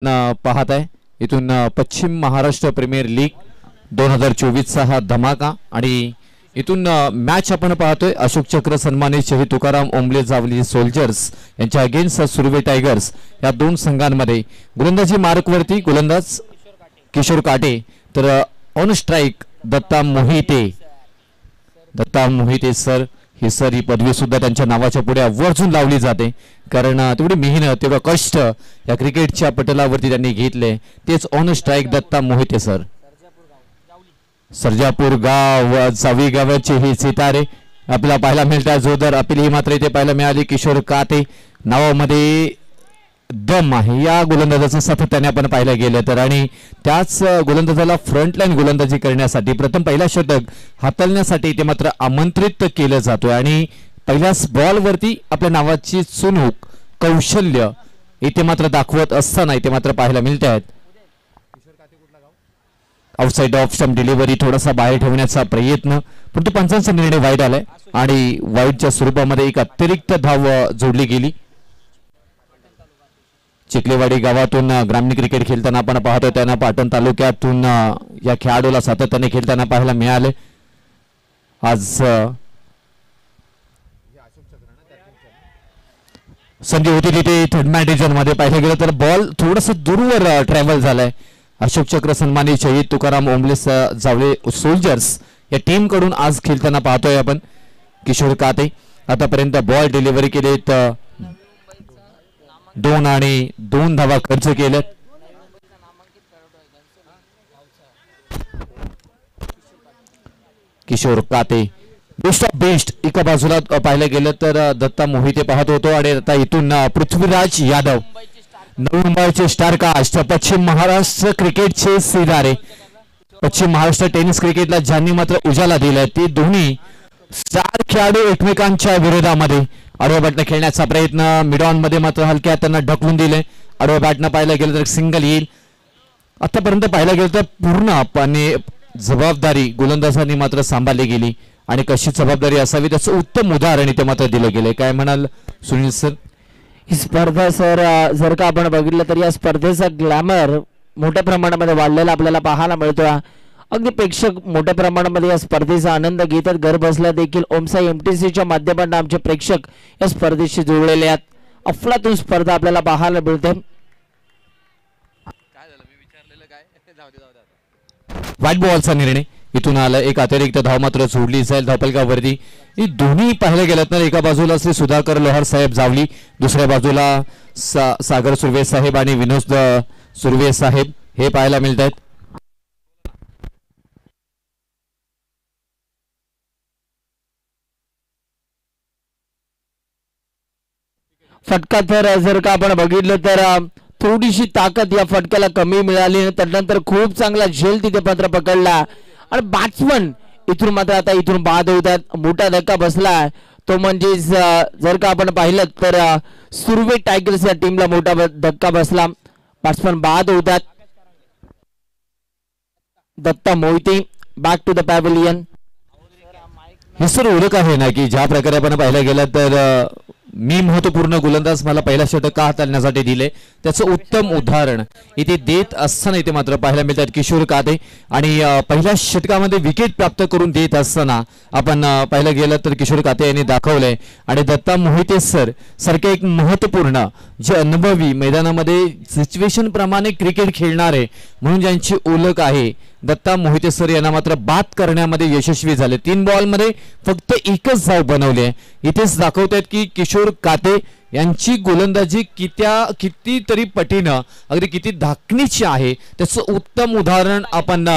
पाहत आहे इथून पश्चिम महाराष्ट्र प्रीमियर लीग 2024चा हा धमाका आणि इथून मॅच आपण पाहतोय अशोक चक्र सन्मानित शहीद तुकाराम ओंबले जावली सोल्जर्स यांच्या अगेन्स्ट सुरवे टायगर्स या दोन संघांमध्ये गोलंदाजी मार्कवरती गोलंदाज किशोर काटे तर on strike Datta Mohite sir ही पदवी सुद्धा त्यांच्या नावाच्या पुढे आवर्जून लावली जाते कारण तेवढी मेहनत तेवढं कष्ट या क्रिकेटच्या पटलावरती त्यांनी घेतले तेच on strike Datta Mohite sir Sarjapur गाव जावी गावाचे हे सितारे आपल्याला पाहायला मिळतात जोरदार अपील ही मात्र इथे पाहायला मिळाली किशोर काते नावामध्ये दम आहे या गोलंदाजाचं सातत्याने आपण पाहायला गेलं तर आणि त्याच गोलंदाजाला फ्रंटलाईन गोलंदाजी करण्यासाठी प्रथम पहिला षटक हाताळण्यासाठी ते मात्र आमंत्रित केलं जातोय आणि पहिल्याच बॉलवरती आपल्या नावाची चुनूक कौशल्य इथे मात्र दाखवत असताना इथे मात्र पाहायला मिळत आहेत आउटसाइड ऑफ स्टंप डिलिव्हरी थोडासा बाहेर ठेवण्याचा प्रयत्न परंतु पंचांचा निर्णय वाईट आलाय आणि वाईटच्या स्वरूपामध्ये एक अतिरिक्त धाव जोडली गेली चिखलेवाडी गावातून ग्रामीण क्रिकेट खेळताना आपण पाहतो त्यांना पाटण तालुक्यातून या खेळाडूला सातत्याने खेळताना पाहायला मिळाले आज संधी होती तिथे थर्ड मॅन डिव्हिजन मध्ये पाहिलं गेलं तर बॉल थोडस दूरवर ट्रॅव्हल झालाय अशोक चक्र सन्मानित शहीद तुकाराम ओंबले जावले सोल्जर्स या टीम कडून आज खेळताना पाहतोय आपण किशोर काते आतापर्यंत बॉल डिलिव्हरी केलेत 2 आणि 2 धावा खर्च केलेत किशोर काते बेस्ट ऑफ बेस्ट एका बाजूला पाहिलं गेलं तर दत्ता मोहिते पाहत होतो आणि आता इथून पृथ्वीराज यादव नवी मुंबईचे स्टार कास्ट पश्चिम महाराष्ट्र क्रिकेटचे सितारे पश्चिम महाराष्ट्र टेनिस क्रिकेटला ज्यांनी मात्र उजाला दिलाय ते दोन्ही स्टार खेळाडू एकमेकांच्या विरोधामध्ये आडव्या बॅटनं खेळण्याचा प्रयत्न मिडॉन मध्ये मात्र हलक्या त्यांना ढकलून दिले आडव्या बॅटनं पाहायला गेलं तर सिंगल येईल आतापर्यंत पाहायला गेलं तर पूर्णपणे जबाबदारी गोलंदाजांनी मात्र सांभाळली गेली आणि कशी जबाबदारी असावी त्याचं उत्तम उदाहरण इथे मात्र दिलं गेले काय म्हणाल सुनील सर ही स्पर्धा सर जर का आपण बघितलं तर या स्पर्धेचा ग्लॅमर मोठ्या प्रमाणामध्ये वाढलेला आपल्याला पाहायला मिळतो अगदी प्रेक्षक मोठ्या प्रमाणामध्ये या स्पर्धेचा आनंद घेतात घर बसल्या देखील ओमसाई एमटीसीच्या माध्यमातून आमचे प्रेक्षक या स्पर्धेशी जोडलेले आहेत अफलातून स्पर्धा आपल्याला पाहायला मिळते व्हाईट बॉलचा निर्णय इथून आला एक अतिरिक्त धाव मात्र जोडली जाईल धावपलकावरती ही दोन्ही पाहिलं गेलं तर एका बाजूला श्री सुधाकर लोहार साहेब जावली दुसऱ्या बाजूला सागर सुर्वे साहेब आणि विनोद सुर्वे साहेब हे पाहायला मिळत आहेत फटका तर जर का आपण बघितलं तर थोडीशी ताकद या फटक्याला कमी मिळाली त्यानंतर खूप चांगला झेल तिथे पत्र पकडला आणि बॅट्समन इथून मात्र आता इथून बाद होतात मोठा धक्का बसला तो म्हणजे जर का आपण पाहिलं तर सुरवे टायगर्स या टीमला मोठा धक्का बसला बॅट्समन बाद होतात Datta Mohite back to the pavilion हे सर ओळख आहे ना की ज्या प्रकारे आपण पाहायला गेलं तर मी महत्वपूर्ण गोलंदाज मला पहिला षटक का हाताळण्यासाठी दिले त्याचं उत्तम उदाहरण इथे देत असताना इथे मात्र पाहायला मिळतात किशोर काते आणि पहिल्या षटकामध्ये विकेट प्राप्त करून देत असताना आपण पाहायला गेलं तर किशोर काते यांनी दाखवलंय आणि दत्ता मोहिते सर सारखे एक महत्वपूर्ण जे अनुभवी मैदानामध्ये सिच्युएशन प्रमाणे क्रिकेट खेळणारे म्हणून ज्यांची ओळख आहे दत्ता मोहिते सर यांना मात्र बाद करण्यामध्ये यशस्वी झाले 3 बॉलमध्ये फक्त एकच धाव बनवली आहे इथेच दाखवतात की किशोर काते यांची गोलंदाजी कितीतरी पटीनं अगदी किती धाकणीची आहे त्याचं उत्तम उदाहरण आपण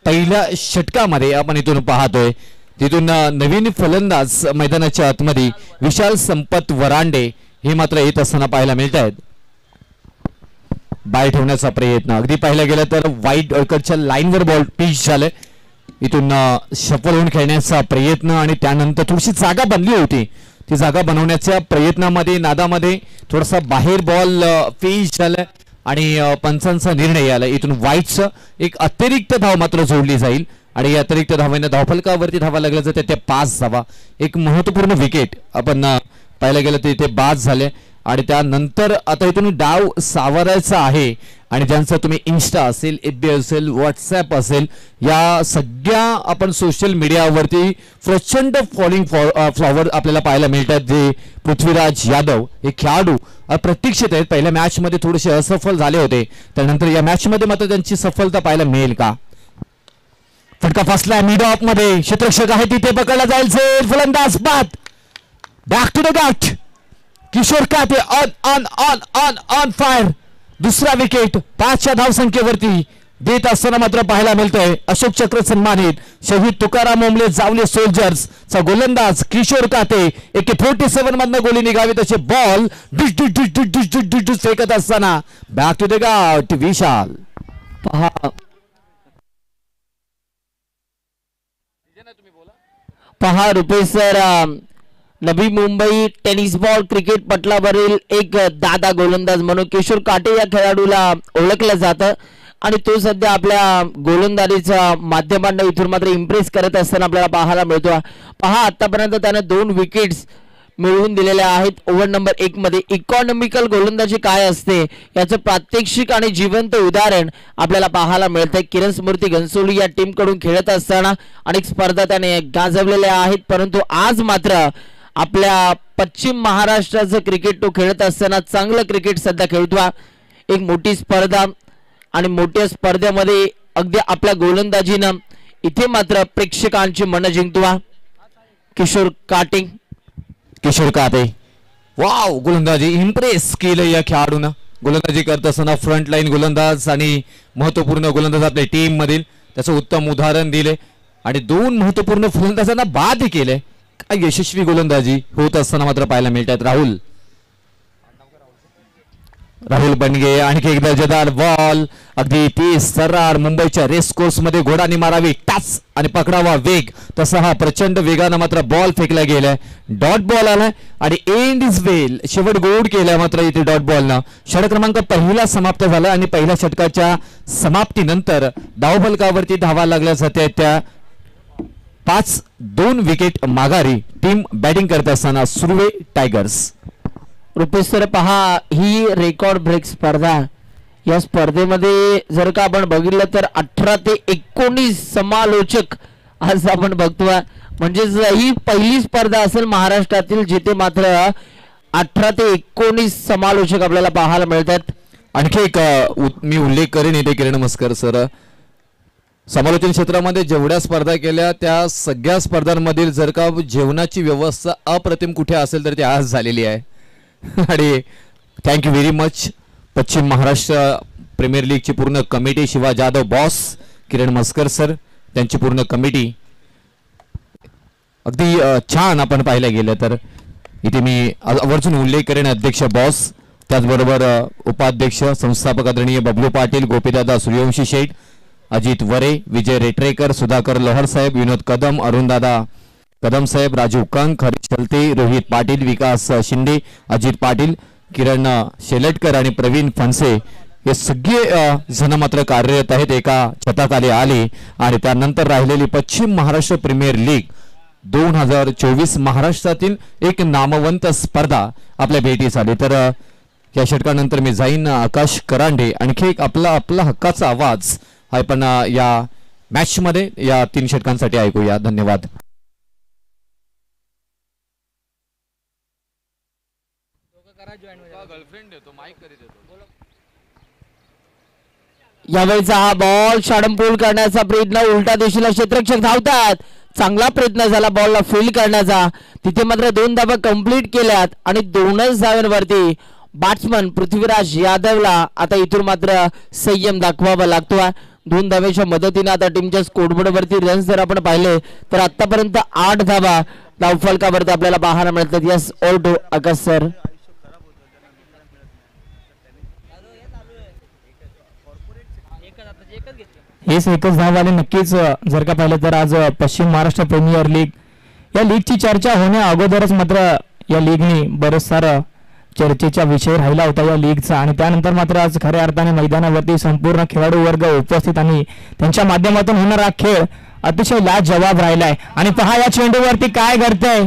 पहिल्या षटकामध्ये आपण इथून पाहतोय तिथून नवीन फलंदाज मैदानाच्या आतमध्ये विशाल संपत वरांडे हे मात्र येत असताना पाहायला मिळत आहेत बाहेर ठेवण्याचा प्रयत्न अगदी पाहिलं गेलं तर वाईट कडच्या लाईनवर बॉल पिच झाले इथून सफल होऊन खेळण्याचा प्रयत्न आणि त्यानंतर थोडीशी जागा बनली होती ती जागा बनवण्याच्या प्रयत्नामध्ये नादामध्ये थोडासा बाहेर बॉल पिच झालाय आणि पंचांचा निर्णय आला इथून वाईटचं एक अतिरिक्त धाव मात्र जोडली जाईल आणि अतिरिक्त धावेने धावफलकावरती धावा लागल्या जाते ते 5 धावा एक महत्वपूर्ण विकेट आपण पाहायला गेलं तर इथे बाद झाले आणि त्यानंतर आता इथून डाव सावरायचा आहे आणि ज्यांचं तुम्ही इन्स्टा असेल, FB असेल, व्हॉट्सॲप असेल, या सगळ्या आपण सोशल मीडियावरती प्रचंड फॉलोइंग फ्लॉवर आपल्याला पाहायला मिळतात. जे पृथ्वीराज यादव हे खेळाडू अप्रतीक्षित आहेत. पहिल्या मॅच मध्ये थोडेसे असफल झाले होते, त्यानंतर या मॅच मध्ये मात्र त्यांची सफलता पाहायला मिळेल का? फटका फसलाय मिड ऑफ मध्ये, क्षेत्ररक्षक आहे तिथे, पकडला जाईल, फलंदाज बाद, बॅक टू द गट. Kishor Kate on on on on on fire, दुसरा विकेट 5च्या धावसंख्येवरती देत असताना मात्र पाहायला मिळतोय. अशोक चक्र सन्मानित शहीद तुकाराम ओंबले जावले सोल्जर्स चा गोलंदाज किशोर काते AK-47 मधनं गोली निघावी तसे ball dish dish dish dish dish dish dish dish फेकत असताना बॅक टू द गट. विशाल पहा Rupesh sir, Navi Mumbai tennis ball cricket पटलावरील एक दादा गोलंदाज म्हणून किशोर काटे या खेळाडूला ओळखलं जातं आणि तो सध्या आपल्या गोलंदाजीच्या माध्यमांना इथून मात्र इम्प्रेस करत असताना आपल्याला पाहायला मिळतो. पहा आतापर्यंत त्याने 2 विकेट्स मिळवून दिलेल्या आहेत. ओव्हर नंबर 1 मध्ये इकॉनॉमिकल गोलंदाजी काय असते याचं प्रात्यक्षिक आणि जिवंत उदाहरण आपल्याला पाहायला मिळतंय. किरण स्मृती घनसोली या टीम कडून खेळत असताना अनेक स्पर्धा त्याने गाजवलेल्या आहेत, परंतु आज मात्र आपल्या पश्चिम महाराष्ट्राचं क्रिकेट तो खेळत असताना चांगलं क्रिकेट सध्या खेळतोय. एक मोठी स्पर्धा आणि मोठ्या स्पर्धेमध्ये अगदी आपल्या गोलंदाजीनं इथे मात्र प्रेक्षकांची मन जिंकतोय. किशोर काटे वाव, गोलंदाजी इम्प्रेस केलं या खेळाडूनं. गोलंदाजी करत असताना फ्रंट लाईन गोलंदाज आणि महत्वपूर्ण गोलंदाज आपल्या टीम मधील त्याचं उत्तम उदाहरण दिले आणि 2 महत्वपूर्ण फलंदाजांना बाद केले. काय यशस्वी गोलंदाजी होत असताना मात्र पाहायला मिळतात. राहुल बनगे आणखी एक दर्जेदार बॉल, अगदी ती सर्रार मुंबईच्या रेस कोर्स मध्ये घोडानी मारावी टाच आणि पकडावा वेग, तसा हा प्रचंड वेगानं मात्र बॉल फेकला गेलाय. डॉट बॉल आलाय आणि एंड इज वेल, शेवट गोड केलाय मात्र इथे डॉट बॉलनं. षटक क्रमांक पहिला समाप्त झाला आणि पहिल्या षटकाच्या समाप्तीनंतर धावफलकावरती धावा लागल्या जाते त्या 5-2 विकेट माघारी टीम बॅटिंग करत असताना सुर्वे टायगर्स. रुपेश सर पहा, ही रेकॉर्ड ब्रेक स्पर्धा, या स्पर्धेमध्ये जर का आपण बघितलं तर 18 ते 19 समालोचक आज आपण बघतोय. म्हणजे ही पहिली स्पर्धा असेल महाराष्ट्रातील जिथे मात्र 18 ते 19 समालोचक आपल्याला पाहायला मिळतात. आणखी एक मी उल्लेख करेन इथे किरण मस्कर सर, समालोचन क्षेत्रामध्ये जेवढ्या स्पर्धा केल्या त्या सगळ्या स्पर्धांमधील जर का जेवणाची व्यवस्था अप्रतिम कुठे असेल तर ती आज झालेली आहे. आणि थँक्यू व्हेरी मच पश्चिम महाराष्ट्र प्रीमियर लीगची पूर्ण कमिटी, शिवा जाधव बॉस, किरण मस्कर सर, त्यांची पूर्ण कमिटी अगदी छान आपण पाहायला गेलं तर इथे मी आवर्जून उल्लेख करेन अध्यक्ष बॉस, त्याचबरोबर उपाध्यक्ष संस्थापक आदरणीय बबलू पाटील, गोपीदादा सूर्यवंशी शेठ, अजित वरे, विजय रेटरेकर, सुधाकर लोहार साहेब, विनोद कदम, अरुणदादा कदम साहेब, राजीव कंक, हरीश चलते, रोहित पाटील, विकास शिंदे, अजित पाटील, किरण शेलटकर आणि प्रवीण फणसे हे सगळे जण मात्र कार्यरत आहेत, एका छताखाली आले. आणि त्यानंतर राहिलेली पश्चिम महाराष्ट्र प्रीमियर लीग 2024 महाराष्ट्रातील एक नामवंत स्पर्धा आपल्या भेटीस आली. तर या षटकानंतर मी जाईन आकाश करांडे, आणखी एक आपला हक्काचा आवाज आपण या मॅच मध्ये या 3 षटकांसाठी ऐकूया. धन्यवाद. यावेळीचा हा बॉल शाडमपूल करण्याचा प्रयत्न, उलटा दिशेला क्षेत्ररक्षक धावतात, चांगला प्रयत्न झाला बॉलला फील्ड करण्याचा, तिथे मात्र 2 धावा कंप्लीट केल्यात आणि 2च धावांवरती बॅट्समन पृथ्वीराज यादवला आता इथून मात्र संयम दाखवावा लागतोय. 2 धावेच्या मदतीने आता टीमच्या स्कोरबोर्ड वरती रन्स जर आपण पाहिले तर आतापर्यंत 8 धावा धावफलकावरती आपल्याला पाहायला मिळतात. Yes all to Akash sir. हेच एकच धाववाले नक्कीच जर का पाहिलं तर आज पश्चिम महाराष्ट्र प्रीमियर लीग या लीगची चर्चा होण्या अगोदरच मात्र या लीगने बरेच सारं चर्चेचा विषय राहिला होता या लीगचा, आणि त्यानंतर मात्र आज खऱ्या अर्थाने मैदानावरती संपूर्ण खेळाडू वर्ग उपस्थित आणि त्यांच्या माध्यमातून होणारा खेळ अतिशय लाजवाब राहिलाय. आणि पहा या चेंडूवरती काय घडतंय,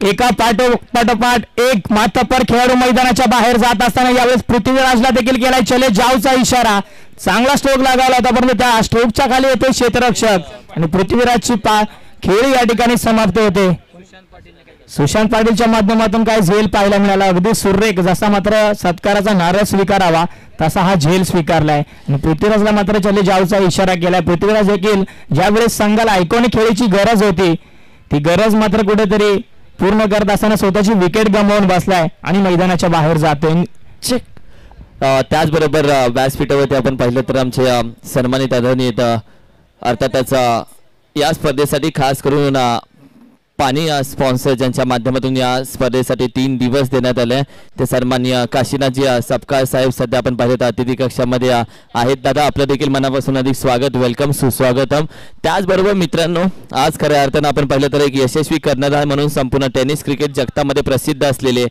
एका पाठोपाठ एक माथपर खेळाडू मैदानाच्या बाहेर जात असताना यावेळेस पृथ्वीराजला देखील केलाय चले जावचा इशारा. चांगला स्ट्रोक लागला होता परंतु त्या स्ट्रोकच्या खाली येते क्षेत्ररक्षक आणि पृथ्वीराजची खेळ या ठिकाणी समाप्त होते. सुशांत पाटीलच्या माध्यमातून काय झेल पाहायला मिळाला. अगदी सुरेख जसा मात्र सत्काराचा नारळ स्वीकारावा तसा हा झेल स्वीकारलाय आणि पृथ्वीराजला मात्र चले जावचा इशारा केलाय. पृथ्वीराज देखील ज्यावेळेस संघाला आयकॉनिक खेळीची गरज होती ती गरज मात्र कुठेतरी पूर्ण करत असताना स्वतःची विकेट गमावून बसलाय आणि मैदानाच्या बाहेर जातोय. त्याचबरोबर व्यासपीठावरती आपण पाहिलं तर आमचे सन्मानित आदरणीय अर्थातच या स्पर्धेसाठी खास करून पाणी स्पॉन्सर ज्यांच्या माध्यमातून या स्पर्धेसाठी 3 दिवस देण्यात आले ते सन्माननीय काशीनाथजी सपकाळ साहेब सध्या आपण पाहिलं तर अतिथी कक्षामध्ये आहेत. दादा आपलं देखील मनापासून अधिक स्वागत, वेलकम, सुस्वागतम. त्याचबरोबर मित्रांनो आज खऱ्या अर्थानं आपण पाहिलं तर एक यशस्वी कर्णधार म्हणून संपूर्ण टेनिस क्रिकेट जगतामध्ये प्रसिद्ध असलेले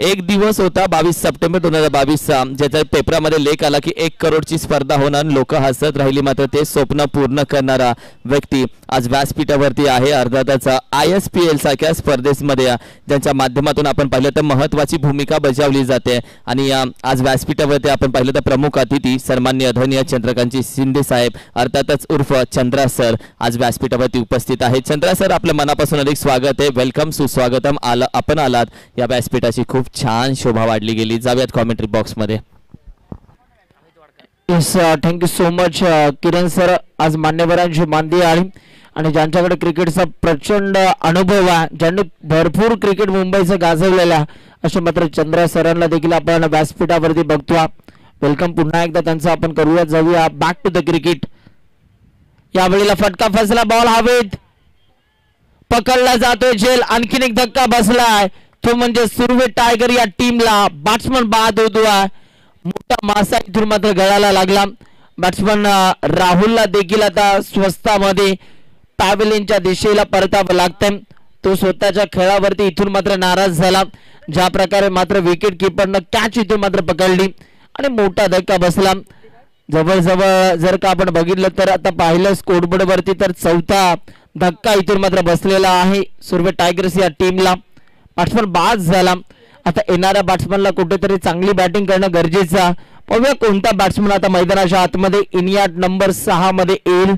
एक दिवस होता 22 सप्टेंबर 2022 ज्याच्या पेपरामध्ये लेख आला की 1 करोडची स्पर्धा होणार, लोक हसत राहिली मात्र ते स्वप्न पूर्ण करणारा व्यक्ती आज व्यासपीठावरती आहे. अर्थातच ISPL सारख्या स्पर्धेमध्ये ज्यांच्या माध्यमातून आपण पाहिलं तर महत्त्वाची भूमिका बजावली जाते आणि आज व्यासपीठावरती आपण पाहिलं तर प्रमुख अतिथी सन्माननीय आदरणीय चंद्रकांतजी शिंदे साहेब अर्थातच उर्फ चंद्रा सर आज व्यासपीठावरती उपस्थित आहेत. चंद्रा सर आपलं मनापासून अधिक स्वागत आहे, वेलकम, सुस्वागतम. आपण आलात या व्यासपीठाची खूप छान शोभा वाढली गेली. जाऊयात कॉमेंट्री बॉक्स मध्ये. थँक्यू सो मच किरण सर. आज मान्यवरांची मांदी आणि ज्यांच्याकडे क्रिकेटचा प्रचंड अनुभव आहे, ज्यांनी भरपूर क्रिकेट मुंबईचं गाजवलेला असे मात्र चंद्रा सरांना देखील आपण व्यासपीठावरती बघतो. वेलकम पुन्हा एकदा त्यांचं आपण करूया. जाऊया बॅक टू द क्रिकेट. यावेळेला फटका फसला, बॉल हवेत पकडला जातोय, झेल आणखीन एक धक्का बसलाय तो म्हणजे सुर्वे टायगर या टीमला. बॅट्समन बाद होतोय, मोठा मासा इथून मात्र गळाला लागला. बॅट्समन राहुलला देखील आता स्वस्तामध्ये पॅव्हेलियनच्या दिशेला परतावं लागतंय. तो स्वतःच्या खेळावरती इथून मात्र नाराज झाला. ज्या प्रकारे मात्र विकेट किपरनं कॅच इथून मात्र पकडली आणि मोठा धक्का बसला. जवळजवळ जर का आपण बघितलं तर आता पाहिलं स्कोरबोर्ड वरती तर 4था धक्का इथून मात्र बसलेला आहे सुर्वे टायगर्स या टीमला. बॅट्समन बाद झाला. आता येणाऱ्या बॅट्समनला कुठेतरी चांगली बॅटिंग करणं गरजेचं आहे. पाहूया कोणता बॅट्समन आता मैदानाच्या आतमध्ये इनियाट नंबर 6 मध्ये येईल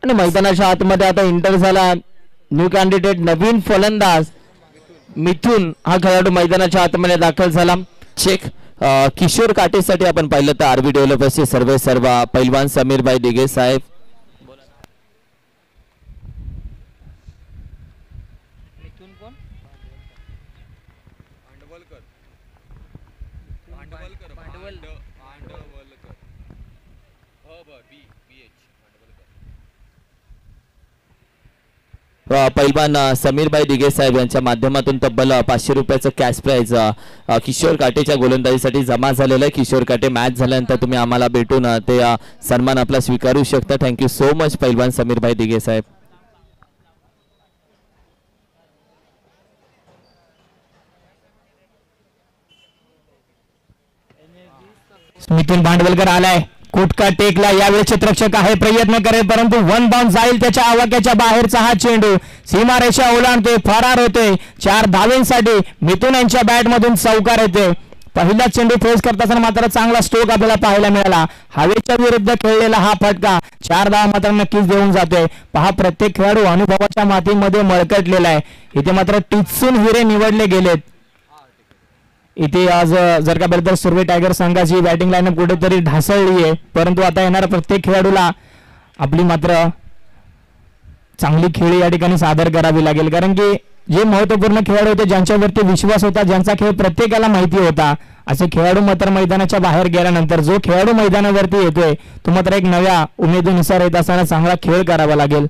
आणि मैदानाच्या आतमध्ये आता एंटर झाला न्यू कॅन्डिडेट नवीन फलंदाज मिथुन. हा खेळाडू मैदानाच्या आतमध्ये दाखल झाला. चेक किशोर काटेसाठी आपण पाहिलं तर आरबी डेव्हलपर्सचे सर्व पैलवान समीरभाई दिघे साहेब. पैलवान समीरभाई दिघे साहेब यांच्या माध्यमातून तब्बल 500 रुपयाचं कॅश प्राइज किशोर काटेच्या गोलंदाजीसाठी जमा झालेलं आहे. किशोर काटे मॅच झाल्यानंतर तुम्ही आम्हाला भेटून ते सन्मान आपला स्वीकारू शकता. थँक्यू सो मच पैलवान समीरभाई दिघे साहेब. मिथुन भांडवलकर आलाय, कुटका टेकला. यावेळी क्षेत्ररक्षक आहे, प्रयत्न करेल परंतु 1 बाउंड जाईल त्याच्या आवाक्याच्या बाहेरचा हा चेंडू सीमारेषा ओलांडते, फरार होते. 4 धावेंसाठी मिथुन यांच्या बॅट मधून चौकार येते. पहिला चेंडू फेस करताना मात्र चांगला स्ट्रोक आपल्याला पाहायला मिळाला. हवेच्या विरुद्ध खेळलेला हा फटका 4 धावा मात्र नक्कीच देऊन जातोय. पहा प्रत्येक खेळाडू अनुभवाच्या मातीमध्ये मळकटलेला आहे. इथे मात्र टिचून हिरे निवडले गेलेत. इथे आज जर का बरं तर सुर्वे टायगर संघाची बॅटिंग लाईनअप कुठेतरी ढासळली आहे परंतु आता येणाऱ्या प्रत्येक खेळाडूला आपली मात्र चांगली खेळी या ठिकाणी सादर करावी लागेल. कारण की जे महत्वपूर्ण खेळाडू होते, ज्यांच्यावरती विश्वास होता, ज्यांचा खेळ प्रत्येकाला माहिती होता, असे खेळाडू मात्र मैदानाच्या बाहेर गेल्यानंतर जो खेळाडू मैदानावरती येतोय तो मात्र एक नव्या उमेदीनुसार येत असताना चांगला खेळ करावा लागेल.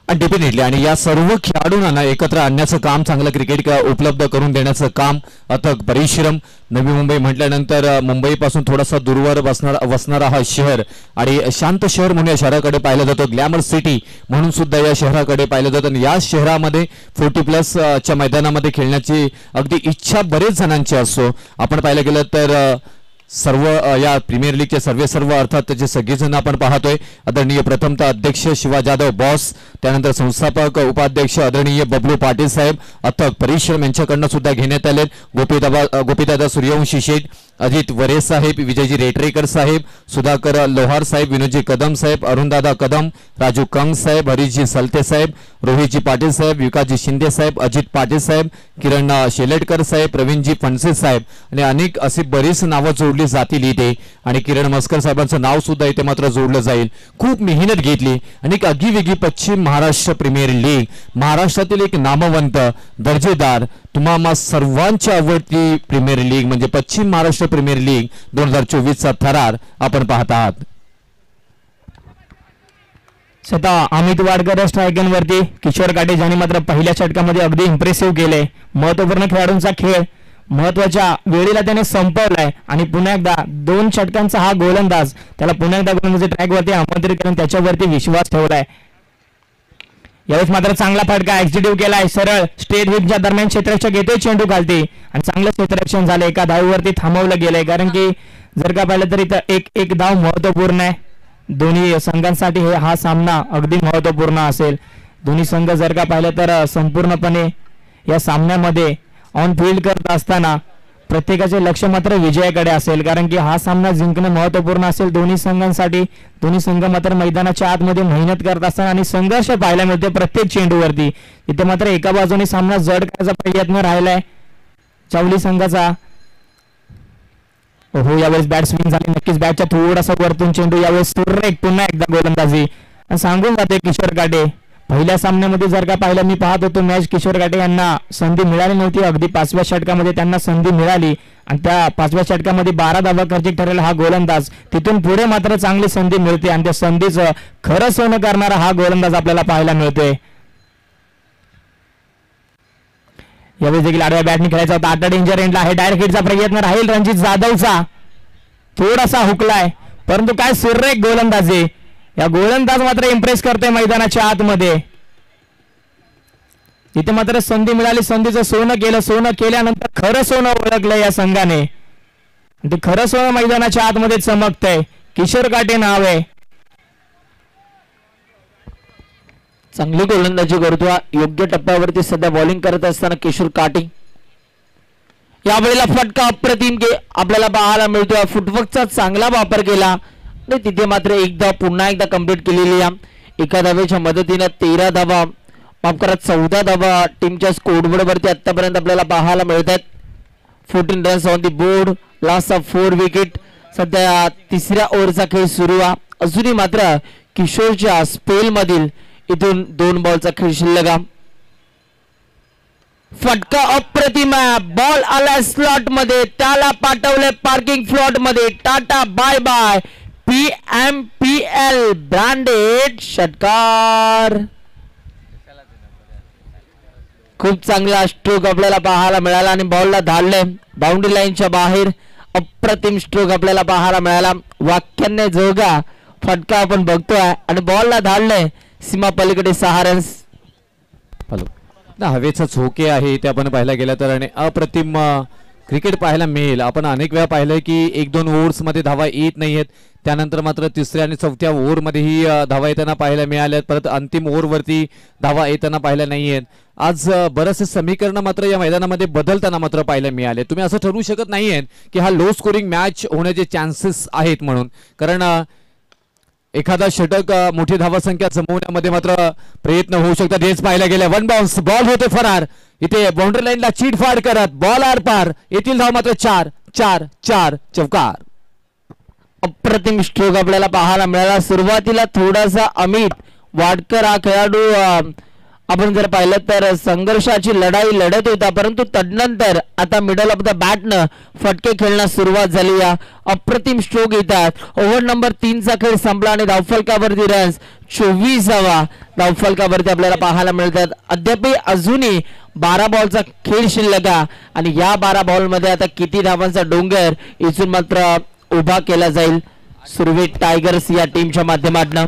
डेफिनेटली. आणि या सर्व खेळाडूंना एकत्र आणण्याचं काम, चांगलं क्रिकेट उपलब्ध करून देण्याचं काम, अथक परिश्रम. नवी मुंबई म्हटल्यानंतर मुंबईपासून थोडासा दूरवर वसणारा हा शहर आणि शांत शहर म्हणून या शहराकडे पाहिलं जातं. ग्लॅमर सिटी म्हणून सुद्धा या शहराकडे पाहिलं जातं. आणि या शहरामध्ये 40+ च्या मैदानामध्ये खेळण्याची अगदी इच्छा बरेच जणांची असो. आपण पाहिलं गेलं तर सर्व या प्रीमियर लीगचे सर्व अर्थात त्याचे सगळेजण आपण पाहतोय. आदरणीय प्रथमतः अध्यक्ष शिवा जाधव बॉस, त्यानंतर संस्थापक उपाध्यक्ष आदरणीय बबलू पाटील साहेब, अथक परिश्रम यांच्याकडनं सुद्धा घेण्यात आले. गोपीदादा सूर्यवंशी शेठ, अजित वरे साहेब, विजयजी रेटरेकर साहेब, सुधाकर लोहार साहेब, विनोदजी कदम साहेब, अरुणदादा कदम, राजू कंग साहेब, हरीशजी सलते साहेब, रोहितजी पाटील साहेब, विकासजी शिंदे साहेब, अजित पाटील साहेब, किरण शेलेटकर साहेब, प्रवीणजी फणसे साहेब आणि अनेक अशी बरीच नावं जोडली जातील इथे. आणि किरण मस्कर साहेबांचं नाव सुद्धा इथे मात्र जोडलं जाईल. खूप मेहनत घेतली आणि एक आगीवेगळी पश्चिम महाराष्ट्र प्रीमियर लीग, महाराष्ट्रातील एक नामवंत दर्जेदार तुम्हा सर्वांची आवडती प्रीमियर लीग म्हणजे पश्चिम महाराष्ट्र प्रीमियर लीग 2024चा थरार आपण पाहत आहात. स्वतः अमित वाडकर स्ट्रायकरवरती किशोर काटे ज्यांनी मात्र पहिल्या षटकामध्ये अगदी इम्प्रेसिव्ह केले. महत्वपूर्ण खेळाडूंचा खेळ महत्वाच्या वेळेला त्याने संपवलाय आणि पुन्हा एकदा 2 षटकांचा हा गोलंदाज त्याला पुन्हा एकदा गोलंदाजी ट्रॅकवरती आमंत्रित करून त्याच्यावरती विश्वास ठेवलाय. यावेळेस मात्र चांगला फटका एक्झिक्यूटिव्ह केलाय. सरळ स्टेट हिटच्या दरम्यान क्षेत्ररक्षक येते, चेंडू घालते आणि चांगलं क्षेत्ररक्षण झालं. एका धावेवरती थांबवलं गेलंय कारण की जर का पाहिलं तर इथं एक धाव महत्वपूर्ण आहे. दोन्ही संघांसाठी हा सामना अगदी महत्वपूर्ण असेल. दोन्ही संघ जर का पाहिलं तर संपूर्णपणे या सामन्यामध्ये ऑन फील्ड करत असताना प्रत्येकाचे लक्ष मात्र विजयाकडे असेल कारण की हा सामना जिंकणं महत्वपूर्ण असेल दोन्ही संघांसाठी. दोन्ही संघ मात्र मैदानाच्या आतमध्ये मेहनत करत असताना आणि संघर्ष पाहायला मिळते प्रत्येक चेंडूवरती. इथे मात्र एका बाजूने सामना जड करायचा प्रयत्न राहिलाय चावली संघाचा. हो, यावेळेस बॅट स्विंग झाली. नक्कीच बॅटच्या थोडासा वरतून चेंडू यावेळेस सुरेख पुन्हा एकदा गोलंदाजी आणि सांगून जाते किशोर काटे. पहिल्या सामन्यामध्ये जर का पाहिलं मी पाहत होतो मॅच, किशोर काटे यांना संधी मिळाली नव्हती. अगदी 5व्या षटकामध्ये त्यांना संधी मिळाली आणि त्या 5व्या षटकामध्ये 12 धावा खर्चिक ठरलेला हा गोलंदाज. तिथून पुढे मात्र चांगली संधी मिळते आणि त्या संधीचं खरं सोनं करणारा हा गोलंदाज आपल्याला पाहायला मिळतोय. यावेळेस देखील आडव्या बॅटने खेळायचा होता. आता डेंजर एंडला आहे. डायरेक्ट हिटचा प्रयत्न राहील रणजित जाधवचा. थोडासा हुकलाय परंतु काय सुरेख गोलंदाजी. या गोलंदाज मात्र इम्प्रेस करतोय मैदानाच्या आतमध्ये. इथे मात्र संधी मिळाली, संधीचं सोनं केलं. सोनं केल्यानंतर खरं सोनं ओळखलंय या संघाने. ते खरं सोनं मैदानाच्या आतमध्ये चमकतंय. किशोर काटे नाव आहे. चांगली गोलंदाजी करतो. योग्य टप्प्यावरती सध्या बॉलिंग करत असताना किशोर काटे. यावेळेला फटका अप्रतिम आपल्याला पाहायला मिळतोय. फुटवर्कचा चांगला वापर केला आणि तिथे मात्र पुन्हा एकदा कंप्लीट केलेली एका धावेच्या मदतीने 13 धावा, माफ करा 14 धावा टीमच्या स्कोरबोर्ड वरती आतापर्यंत आपल्याला पाहायला मिळतात. 14 runs on the board, loss of 4 wicket. सध्या 3ऱ्या ओव्हरचा खेळ सुरू आहे. अजूनही मात्र किशोरच्या स्पेल मधील इथून 2 बॉलचा खेळ शिल्लक. फटका अप्रतिम. बॉल आला स्लॉट मध्ये, त्याला पाठवले पार्किंग फ्लॉट मध्ये. Tata bye bye. PMPL branded षटकार. खूप चांगला स्ट्रोक आपल्याला पाहायला मिळाला आणि बॉलला धाडले बाउंड्री लाईनच्या बाहेर. अप्रतिम स्ट्रोक आपल्याला पाहायला मिळाला. वाक्याने जोगा फटका आपण बघतोय आणि बॉलला धाडले सीमा पलीकडे 6 रन्स. हॅलो ना, हवेचा झोके आहे ते आपण पाहायला गेलं तर आणि अप्रतिम क्रिकेट पाहायला मिळेल. आपण अनेक वेळा पाहिलंय की 1-2 ओव्हर्समध्ये धावा येत नाहीयेत. त्यानंतर मात्र 3ऱ्या आणि 4थ्या ओव्हरमध्येही धावा येताना पाहायला मिळाल्यात. परत अंतिम ओव्हरवरती धावा येताना पाहायला नाहीयेत. आज बरेचसे समीकरण मात्र या मैदानामध्ये बदलताना मात्र पाहायला मिळाले. तुम्ही असं ठरवू शकत नाहीयेत की हा लो स्कोरिंग मॅच होण्याचे चान्सेस आहेत म्हणून, कारण एखादा षटक मोठी धावसंख्या जमवण्यामध्ये मात्र प्रयत्न होऊ शकतात. हेच पाहायला गेलं. 1 बाउन्स, बॉल होते फरार. इथे बाउंड्री लाईनला चीटफाड करत बॉल आर पार. येथील धाव मात्र 4 चौकार. अप्रतिम स्ट्रोक आपल्याला पाहायला मिळाला. सुरुवातीला थोडासा अमित वाडकर हा खेळाडू आपण जर पाहिलं तर संघर्षाची लढाई लढत होता, परंतु तदनंतर आता मिडल ऑफ द बॅटनं फटके खेळण्यास सुरुवात झाली. अप्रतिम स्ट्रोक येतात. ओव्हर नंबर 3चा खेळ संपला आणि धावफलकावरती रन्स 24वा धावफलकावरती आपल्याला पाहायला मिळतात. अद्याप अजूनही 12 बॉलचा खेळ शिल्लक आणि या 12 बॉलमध्ये आता किती धावांचा डोंगर इथून मात्र उभा केला जाईल सुरवे टायगर्स या टीमच्या माध्यमातून.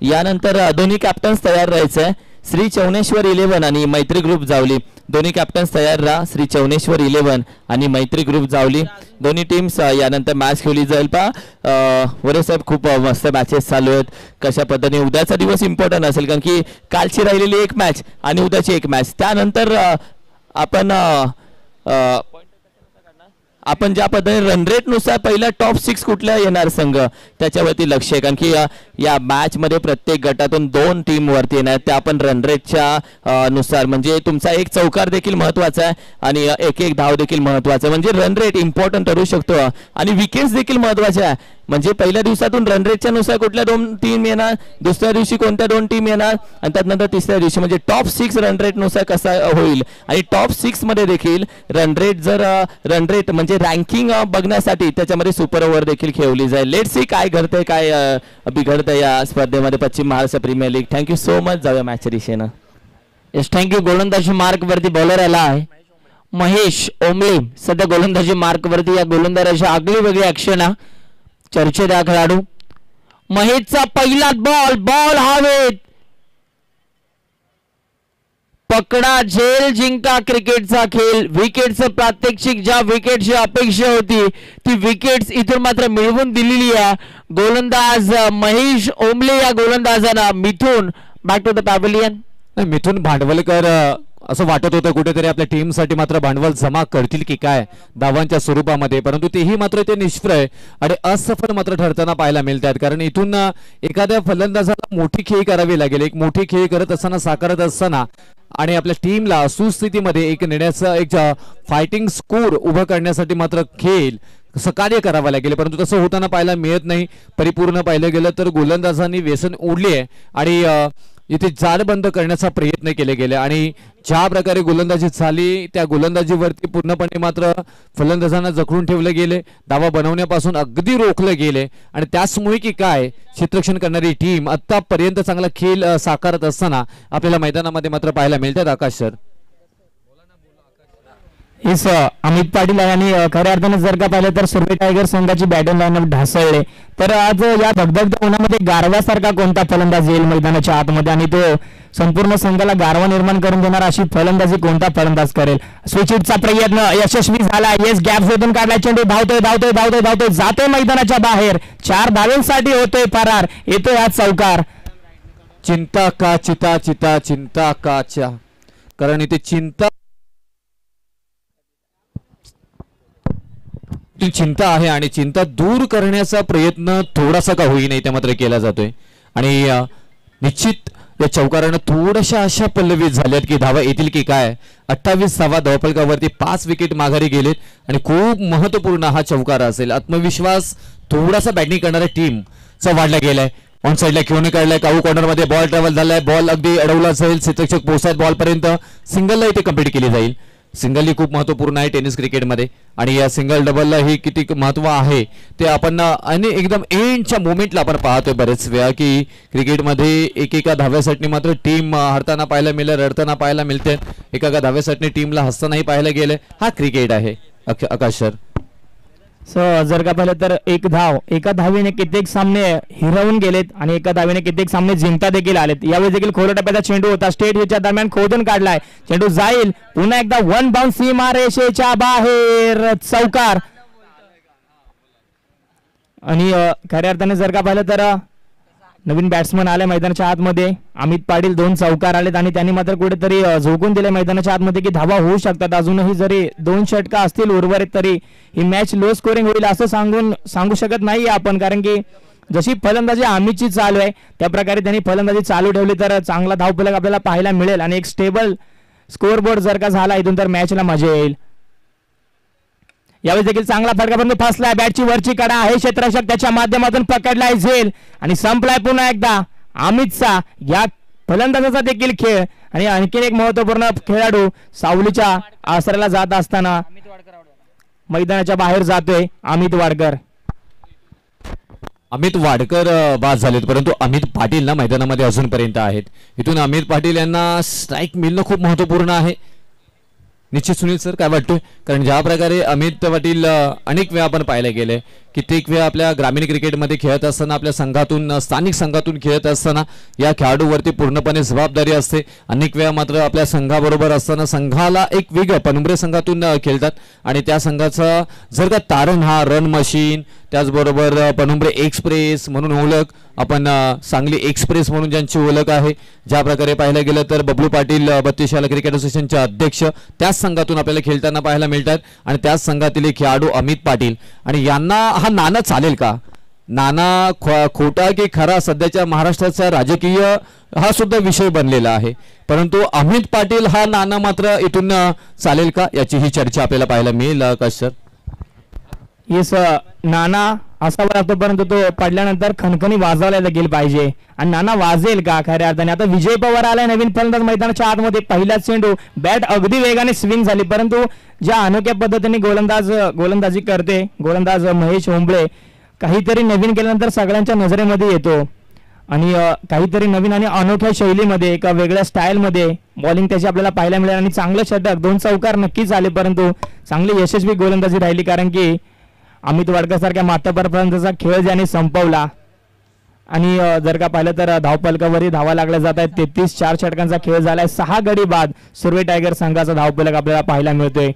यानंतर दोन्ही कॅप्टन्स तयार राहायचंय. श्री चौनेश्वर 11 आणि मैत्री ग्रुप जावली. दोन्ही कॅप्टन्स तयार राहा. श्री चौनेश्वर 11 आणि मैत्री ग्रुप जावली. दोन्ही टीम्स यानंतर मॅच खेळली जाईल वरे साहेब खूप मस्त मॅचेस चालू आहेत कशा पद्धतीने उद्याचा दिवस इम्पॉर्टंट असेल कारण की कालची राहिलेली एक मॅच आणि उद्याची एक मॅच त्यानंतर आपण ज्या पद्धतीने रन रेटनुसार पहिला टॉप 6 कुठल्या येणार संघ त्याच्यावरती लक्ष आहे कारण की या मॅच मध्ये प्रत्येक गटातून 2 टीम वरती येणार त्या आपण रन रेटच्या नुसार म्हणजे तुमचा एक चौकार देखील महत्त्वाचा आहे आणि एक धाव देखील महत्त्वाचा आहे म्हणजे रन रेट इम्पॉर्टंट ठरू शकतो आणि विकेट्स देखील महत्त्वाचे आहे म्हणजे पहिल्या दिवसातून रन रेटच्या नुसार कुठल्या 2 टीम येणार दुसऱ्या दिवशी कोणत्या 2 टीम येणार आणि त्यानंतर तिसऱ्या दिवशी म्हणजे टॉप 6 रन रेट नुसार कसा होईल आणि टॉप 6 मध्ये देखील रन रेट म्हणजे रँकिंग बघण्यासाठी त्याच्यामध्ये सुपर ओव्हर देखील खेळली जाईल लेट सी काय घडतंय काय बिघडतंय या स्पर्धेमध्ये Paschim Maharashtra premier league thank you so much जाऊया मॅचच्या दिशेनं येस थँक्यू गोलंदाजी मार्क वरती बॉलर आला आहे महेश ओंबळे सध्या गोलंदाजी मार्क वरती या गोलंदाजाची आगळी वेगळी ऍक्शन आहे चर्चेत हा खेळाडू महेशचा पहिला बॉल हवेत पकडा झेल जिंका क्रिकेटचा खेळ विकेटचं प्रात्यक्षिक ज्या विकेटची अपेक्षा होती ती विकेट्स इथून मात्र मिळवून दिलेली आहे गोलंदाज महेश ओंबळे या गोलंदाजांना Mithun back to the pavilion Mithun Bhandwalkar असं वाटत होतं कुठेतरी आपल्या टीमसाठी मात्र भांडवल जमा करतील की काय धावांच्या स्वरूपामध्ये परंतु तेही मात्र ते निष्प्रय आणि असफल मात्र ठरताना पाहायला मिळतात कारण इथून एखाद्या फलंदाजाला मोठी खेळी करावी लागेल एक मोठी खेळी करत असताना साकारत असताना आणि आपल्या टीमला सुस्थितीमध्ये एक नेण्याचा एक फायटिंग स्कोर उभं करण्यासाठी मात्र खेळ सहकार्य करावं लागेल परंतु तसं होताना पाहायला मिळत नाही परिपूर्ण पाहिलं गेलं तर गोलंदाजांनी व्यसन ओढली आहे आणि इथे जाळ बंद करण्याचा प्रयत्न केले गेले आणि ज्या प्रकारे गोलंदाजी झाली त्या गोलंदाजीवरती पूर्णपणे मात्र फलंदाजांना जखडून ठेवले गेले धावा बनवण्यापासून अगदी रोखले गेले आणि त्याचमुळे की काय क्षेत्ररक्षण करणारी टीम आतापर्यंत चांगला खेळ साकारत असताना आपल्याला मैदानामध्ये मात्र पाहायला मिळतात आकाश सर हेच अमित पाटील यांनी खऱ्या अर्थाने जर का पाहिलं तर सुरवे टायगर संघाची बॅटिंग लाईनअप ढासळले तर आज या धगधगत्या उन्हामध्ये गारव्यासारखा कोणता फलंदाज येईल मैदानाच्या आतमध्ये आणि तो संपूर्ण संघाला गारवा निर्माण करून देणार अशी फलंदाजी कोणता फलंदाज करेल स्विचिटचा प्रयत्न यशस्वी झाला येस गॅप शोधून काढला चेंडू धावतोय जातोय मैदानाच्या बाहेर 4 धावांसाठी होतोय फरार येतोय हा चौकार चिंता का चिंता काच्या कारण इथे चिंता आहे आणि चिंता दूर करण्याचा प्रयत्न थोडासा का होईना इथे मात्र केला जातोय आणि निश्चित या चौकारानं थोड्याशा अशा पल्लवित झाल्यात की धावा येतील की काय 28 धावा धावफलकावरती 5 विकेट माघारी गेलेत आणि खूप महत्वपूर्ण हा चौकार असेल आत्मविश्वास थोडासा बॅटिंग करणाऱ्या टीमचा वाढला गेलाय ऑन साइडला खेळून काढलाय काऊ कॉर्नर मध्ये बॉल ट्रॅव्हल झालाय बॉल अगदी अडवला जाईल क्षेत्ररक्षक पोहोचत बॉल पर्यंत सिंगलला इथे कंप्लीट केली जाईल सिंगल ही खूप महत्वपूर्ण आहे टेनिस क्रिकेटमध्ये आणि या सिंगल डबलला ही किती महत्व आहे ते आपण आणि एकदम एंडच्या मोमेंटला आपण पाहतोय बरेच वेळा की क्रिकेटमध्ये एकेका धाव्यासाठी मात्र टीम हरताना पाहायला मिळेल रडताना पाहायला मिळते एका धाव्यासाठी टीमला हसतानाही पाहायला गेलं हा क्रिकेट आहे आकाश सर जर का पाहिलं तर एका धावेने कित्येक सामने हिरवून गेलेत आणि एका धावेने कित्येक सामने जिंकता देखील आलेत यावेळी देखील खोल टप्प्याचा चेंडू होता स्टेट हिटच्या दरम्यान खोदून काढलाय चेंडू जाईल पुन्हा एकदा 1 बाउंस सीमारेषेच्या बाहेर चौकार आणि खऱ्या अर्थाने जर का पाहिलं तर नवीन बॅट्समन आले मैदानाच्या आतमध्ये अमित पाटील 2 चौकार आलेत आणि त्यांनी मात्र कुठेतरी झोकून दिले मैदानाच्या आतमध्ये की धावा होऊ शकतात अजूनही जरी 2 षटका असतील उर्वरित तरी ही मॅच लो स्कोरिंग होईल असं सांगू शकत नाही आपण कारण की जशी फलंदाजी अमितची चालू आहे त्या प्रकारे त्यांनी फलंदाजी चालू ठेवली तर चांगला धावफलक आपल्याला पाहायला मिळेल आणि एक स्टेबल स्कोअरबोर्ड जर का झाला इथून तर मॅचला मजा येईल यावेळी देखील चांगला फटकापर्यंत फसलाय बॅटची वरची कडा आहे क्षेत्ररक्षक त्याच्या माध्यमातून पकडलाय झेल आणि संपलाय पुन्हा एकदा अमितचा या फलंदाजाचा देखील खेळ आणि आणखीन एक महत्वपूर्ण खेळाडू सावलीच्या आसऱ्याला जात असताना मैदानाच्या बाहेर जातोय अमित वाडकर बाद झालेत परंतु अमित पाटील ना मैदानामध्ये अजूनपर्यंत आहेत इथून अमित पाटील यांना स्ट्राईक मिळणं खूप महत्वपूर्ण आहे निश्चित सुनील सर काय वाटतंय कारण ज्या प्रकारे अमित पाटील अनेक वेळा आपण पाहायला गेले कित्येक वेळा आपल्या ग्रामीण क्रिकेटमध्ये खेळत असताना आपल्या संघातून स्थानिक संघातून खेळत असताना या खेळाडूवरती पूर्णपणे जबाबदारी असते. अनेक वेळा मात्र आपल्या संघाबरोबर असताना संघाला एक वेगळं पनुंब्रे संघातून खेळतात आणि त्या संघाचा जर का तारण हा रन मशीन, त्याचबरोबर पनुंब्रे एक्सप्रेस म्हणून ओळख, आपण सांगली एक्सप्रेस म्हणून ज्यांची ओळख आहे, ज्या प्रकारे पाहायला गेलं तर बबलू पाटील 32 शाला क्रिकेट असोसिएशनचे अध्यक्ष त्याच संघातून आपल्याला खेळताना पाहायला मिळतात आणि त्याच संघातील एक खेळाडू अमित पाटील. आणि यांना हा नाना चालेल का? नाना खोटा की खरा सध्याच्या महाराष्ट्राचा राजकीय हा सुद्धा विषय बनलेला आहे, परंतु अमित पाटील हा नाना मात्र इथून चालेल का याची ही चर्चा आपल्याला पाहायला मिळेल. आकाश सर, येस, नाना असावा लागतो परंतु तो पडल्यानंतर खणखणी वाजवला गेली पाहिजे आणि नाना वाजेल का खऱ्या अर्थाने? आता विजय पवार आलाय नवीन फलंदाज मैदानाच्या आतमध्ये, पहिलाच चेंडू बॅट अगदी वेगाने स्विंग झाली, परंतु ज्या अनोख्या पद्धतीने गोलंदाजी करते गोलंदाज महेश होंबळे, काहीतरी नवीन केल्यानंतर सगळ्यांच्या नजरेमध्ये येतो आणि काहीतरी नवीन आणि अनोख्या शैलीमध्ये एका वेगळ्या स्टाईलमध्ये बॉलिंग त्याची आपल्याला पाहायला मिळेल आणि चांगलं षटक, 2 चौकार नक्कीच आले, परंतु चांगली यशस्वी गोलंदाजी राहिली कारण की अमित वाडकर सारख्या माथापर्यंतचा खेळ ज्याने संपवला. आणि जर का पाहिलं तर धावफलकावरही धावा लागल्या जात आहेत. 33 4 षटकांचा खेळ झालाय. 6 गडी बाद सुरवे टायगर संघाचा धावफलक आपल्याला पाहायला मिळतोय.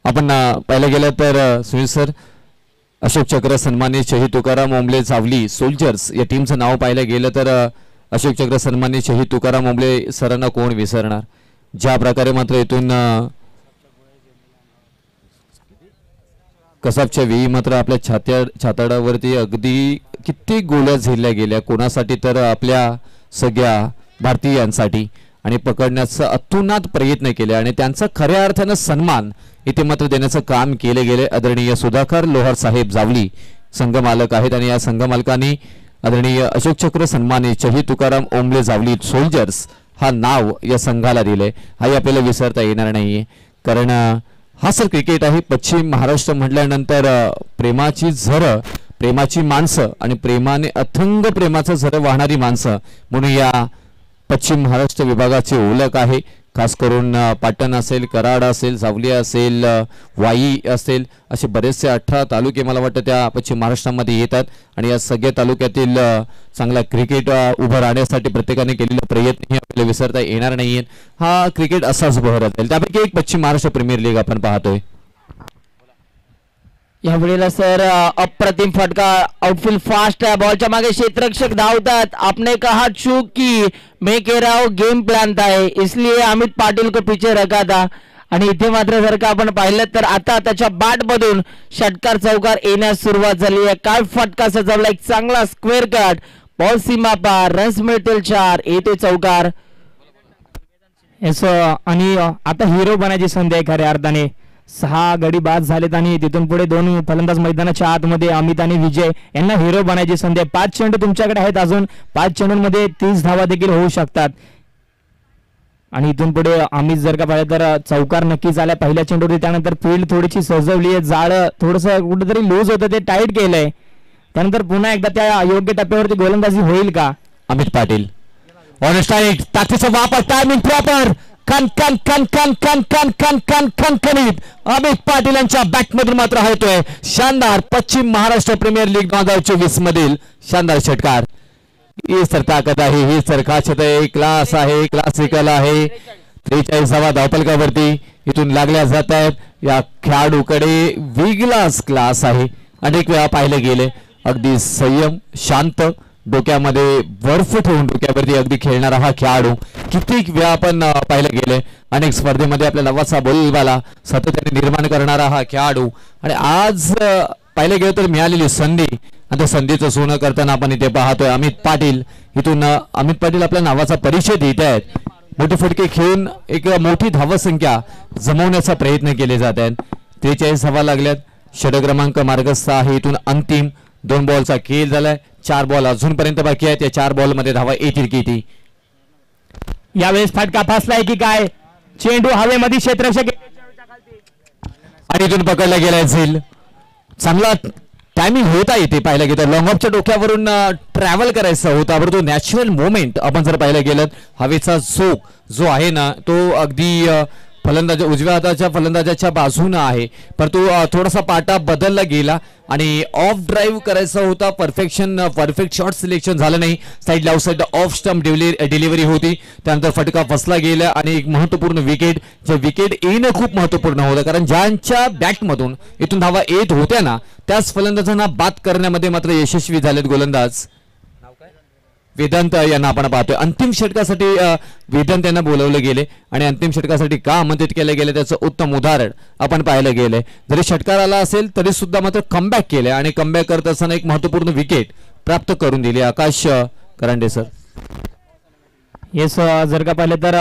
आपण पाहिलं गेलं तर सुनील सर, अशोक चक्र सन्मानित शहीद तुकाराम ओंबळे जावली सोल्जर्स या टीमचं नाव पाहिलं गेलं तर अशोक चक्र सन्मानित शहीद तुकाराम ओंबळे सरांना कोण विसरणार? ज्या प्रकारे मात्र इथून कसाबच्या वेळी मात्र आपल्या छाताडावरती अगदी किती गोळ्या झेलल्या गेल्या, कोणासाठी तर आपल्या सगळ्या भारतीयांसाठी, आणि पकडण्याचा अतुनात प्रयत्न केले आणि त्यांचा खऱ्या अर्थानं सन्मान इथे मात्र देण्याचं काम केले गेले. आदरणीय सुधाकर लोहार साहेब जावली संघ मालक आहेत आणि या संघ मालकांनी आदरणीय अशोक चक्र सन्मानित शहीद तुकाराम ओंबळे जावली सोल्जर्स हा नाव या संघाला दिले. हाही आपल्याला विसरता येणार नाहीये, कारण हा सर क्रिकेट आहे. पश्चिम महाराष्ट्र म्हटल्यानंतर प्रेमाची झरं, प्रेमाची माणसं आणि प्रेमाने अथंग प्रेमाचं झरं वाहणारी माणसं म्हणून या पश्चिम महाराष्ट्र विभागाची ओळख आहे. खास करून पाटण असेल, कराड असेल, जावली असेल, वाई असेल, असे बरेचसे 18 तालुके मला वाटतं त्या पश्चिम महाराष्ट्रामध्ये येतात आणि या सगळ्या तालुक्यातील चांगला क्रिकेट उभं राहण्यासाठी प्रत्येकाने केलेला प्रयत्न आपल्याला विसरता येणार नाहीये. हा क्रिकेट असाच बहरत जाईल. त्यापैकी एक पश्चिम महाराष्ट्र प्रीमियर लीग आपण पाहतोय. या वेळेला सर अप्रतिम फटका, आउटफील्ड फास्ट है, बॉलच्या मागे क्षेत्ररक्षक धावतात. आपने कहा चूक की, मैं कह रहा हूं गेम प्लान था इसलिए अमित पाटिल को पीछे रखा था. आणि इथे मात्र जर का आपण पाहिलं तर आता त्याच्या बॅट मधून षटकार चौकार येण्यास सुरुवात झाली आहे. काय फटका सजवला, एक चांगला स्क्वेअर कट, बॉल सीमा पार, रन्स मिळतील 4, येते चौकार. येस, आणि आता हिरो बनायची संधी आहे खऱ्या अर्थाने. 6 गडी बाद झालेत आणि तिथून पुढे 2 फलंदाज मैदानाच्या आतमध्ये अमित आणि विजय यांना हिरो बनायची संधी आहे. 5 चेंडू तुमच्याकडे आहेत, अजून 5 चेंडूंमध्ये 30 धावा देखील होऊ शकतात. आणि इथून पुढे अमित जर का पाहिलं तर चौकार नक्कीच आला पहिल्या चेंडूवरती. त्यानंतर फील्ड थोडीशी सजवली आहे, जाळं थोडंसं कुठेतरी लूज होतं ते टाईट केलंय. त्यानंतर पुन्हा एकदा त्या योग्य टप्प्यावरती गोलंदाजी होईल का? अमित पाटील ऑन स्ट्राईक, ताकदीचा वापर, टायमिंग प्रॉपर, कन कन कन कन कन कन कन कन कन कनीत अमित पाटील यांच्या बॅटमधून मात्र होतोय शानदार पश्चिम महाराष्ट्र प्रीमियर लीग 2024 मधील शानदार षटकार. ही सर ताकद आहे, ही सर खासियत आहे, क्लास आहे, क्लासिकल आहे. 43 धावफलकावरती इथून लागल्या जात आहेत. या खेळाडूकडे वेगळाच क्लास आहे. अनेक वेळा पाहिले गेले अगदी संयम, शांत, डोक्यामध्ये बर्फ ठेवून डोक्यावरती अगदी खेळणारा हा खेळाडू. कित्येक वेळा आपण पाहिलं गेले अनेक स्पर्धेमध्ये आपल्या नावाचा बोलबाला सातत्याने निर्माण करणारा हा खेळाडू. आणि आज पाहिलं गेलं तर मिळालेली संधी, आता संधीचं सोनं करताना आपण इथे पाहतोय अमित पाटील. इथून अमित पाटील आपल्या नावाचा परिचय देत आहेत. मोठे फटके खेळून एक मोठी धावसंख्या जमवण्याचा प्रयत्न केले जात आहेत. 43 धावा लागल्यात. षटक क्रमांक मार्गस्थ आहे. इथून अंतिम 2 बॉलचा खेळ झालाय. 4 बॉल अजूनपर्यंत बाकी आहेत. या 4 बॉल मध्ये धावा येतील किती? यावेळेस फटका फासलाय की काय? चेंडू हवेमध्ये क्षेत्ररक्षक आणि इथून पकडला गेलाय झेल. चांगला टायमिंग होता इथे पाहिलं गेलं. लॉंग ऑफच्या डोक्यावरून ट्रॅव्हल करायचा होता, परंतु तो नॅचरल मोमेंट आपण जर पाहिलं गेलं हवेचा झोक जो आहे ना तो अगदी फलंदाज उजव्या हाताच्या फलंदाजाच्या बाजूनं आहे, परंतु थोडासा पाटा बदलला गेला आणि ऑफ ड्राईव्ह करायचा होता. परफेक्ट शॉट सिलेक्शन झालं नाही. साईड लाव साईड ऑफ स्टंप डिलिव्हरी होती, त्यानंतर फटका फसला गेला आणि एक महत्वपूर्ण विकेट. जे विकेट येणं खूप महत्वपूर्ण होतं, कारण ज्यांच्या बॅटमधून इथून धावा येत होत्या ना त्याच फलंदाजांना बाद करण्यामध्ये मात्र यशस्वी झालेत गोलंदाज. वेदांत यांना आपण पाहतोय. अंतिम षटकासाठी वेदांत यांना बोलवले गेले आणि अंतिम षटकासाठी का आमंत्रित केले गेले त्याचं उत्तम उदाहरण आपण पाहिलं गेलंय. जरी षटकार आला असेल तरी सुद्धा मात्र कमबॅक केले आणि कमबॅक करत असताना एक महत्वपूर्ण विकेट प्राप्त करून दिली. आकाश करंडे सर. येस, जर का पाहिलं तर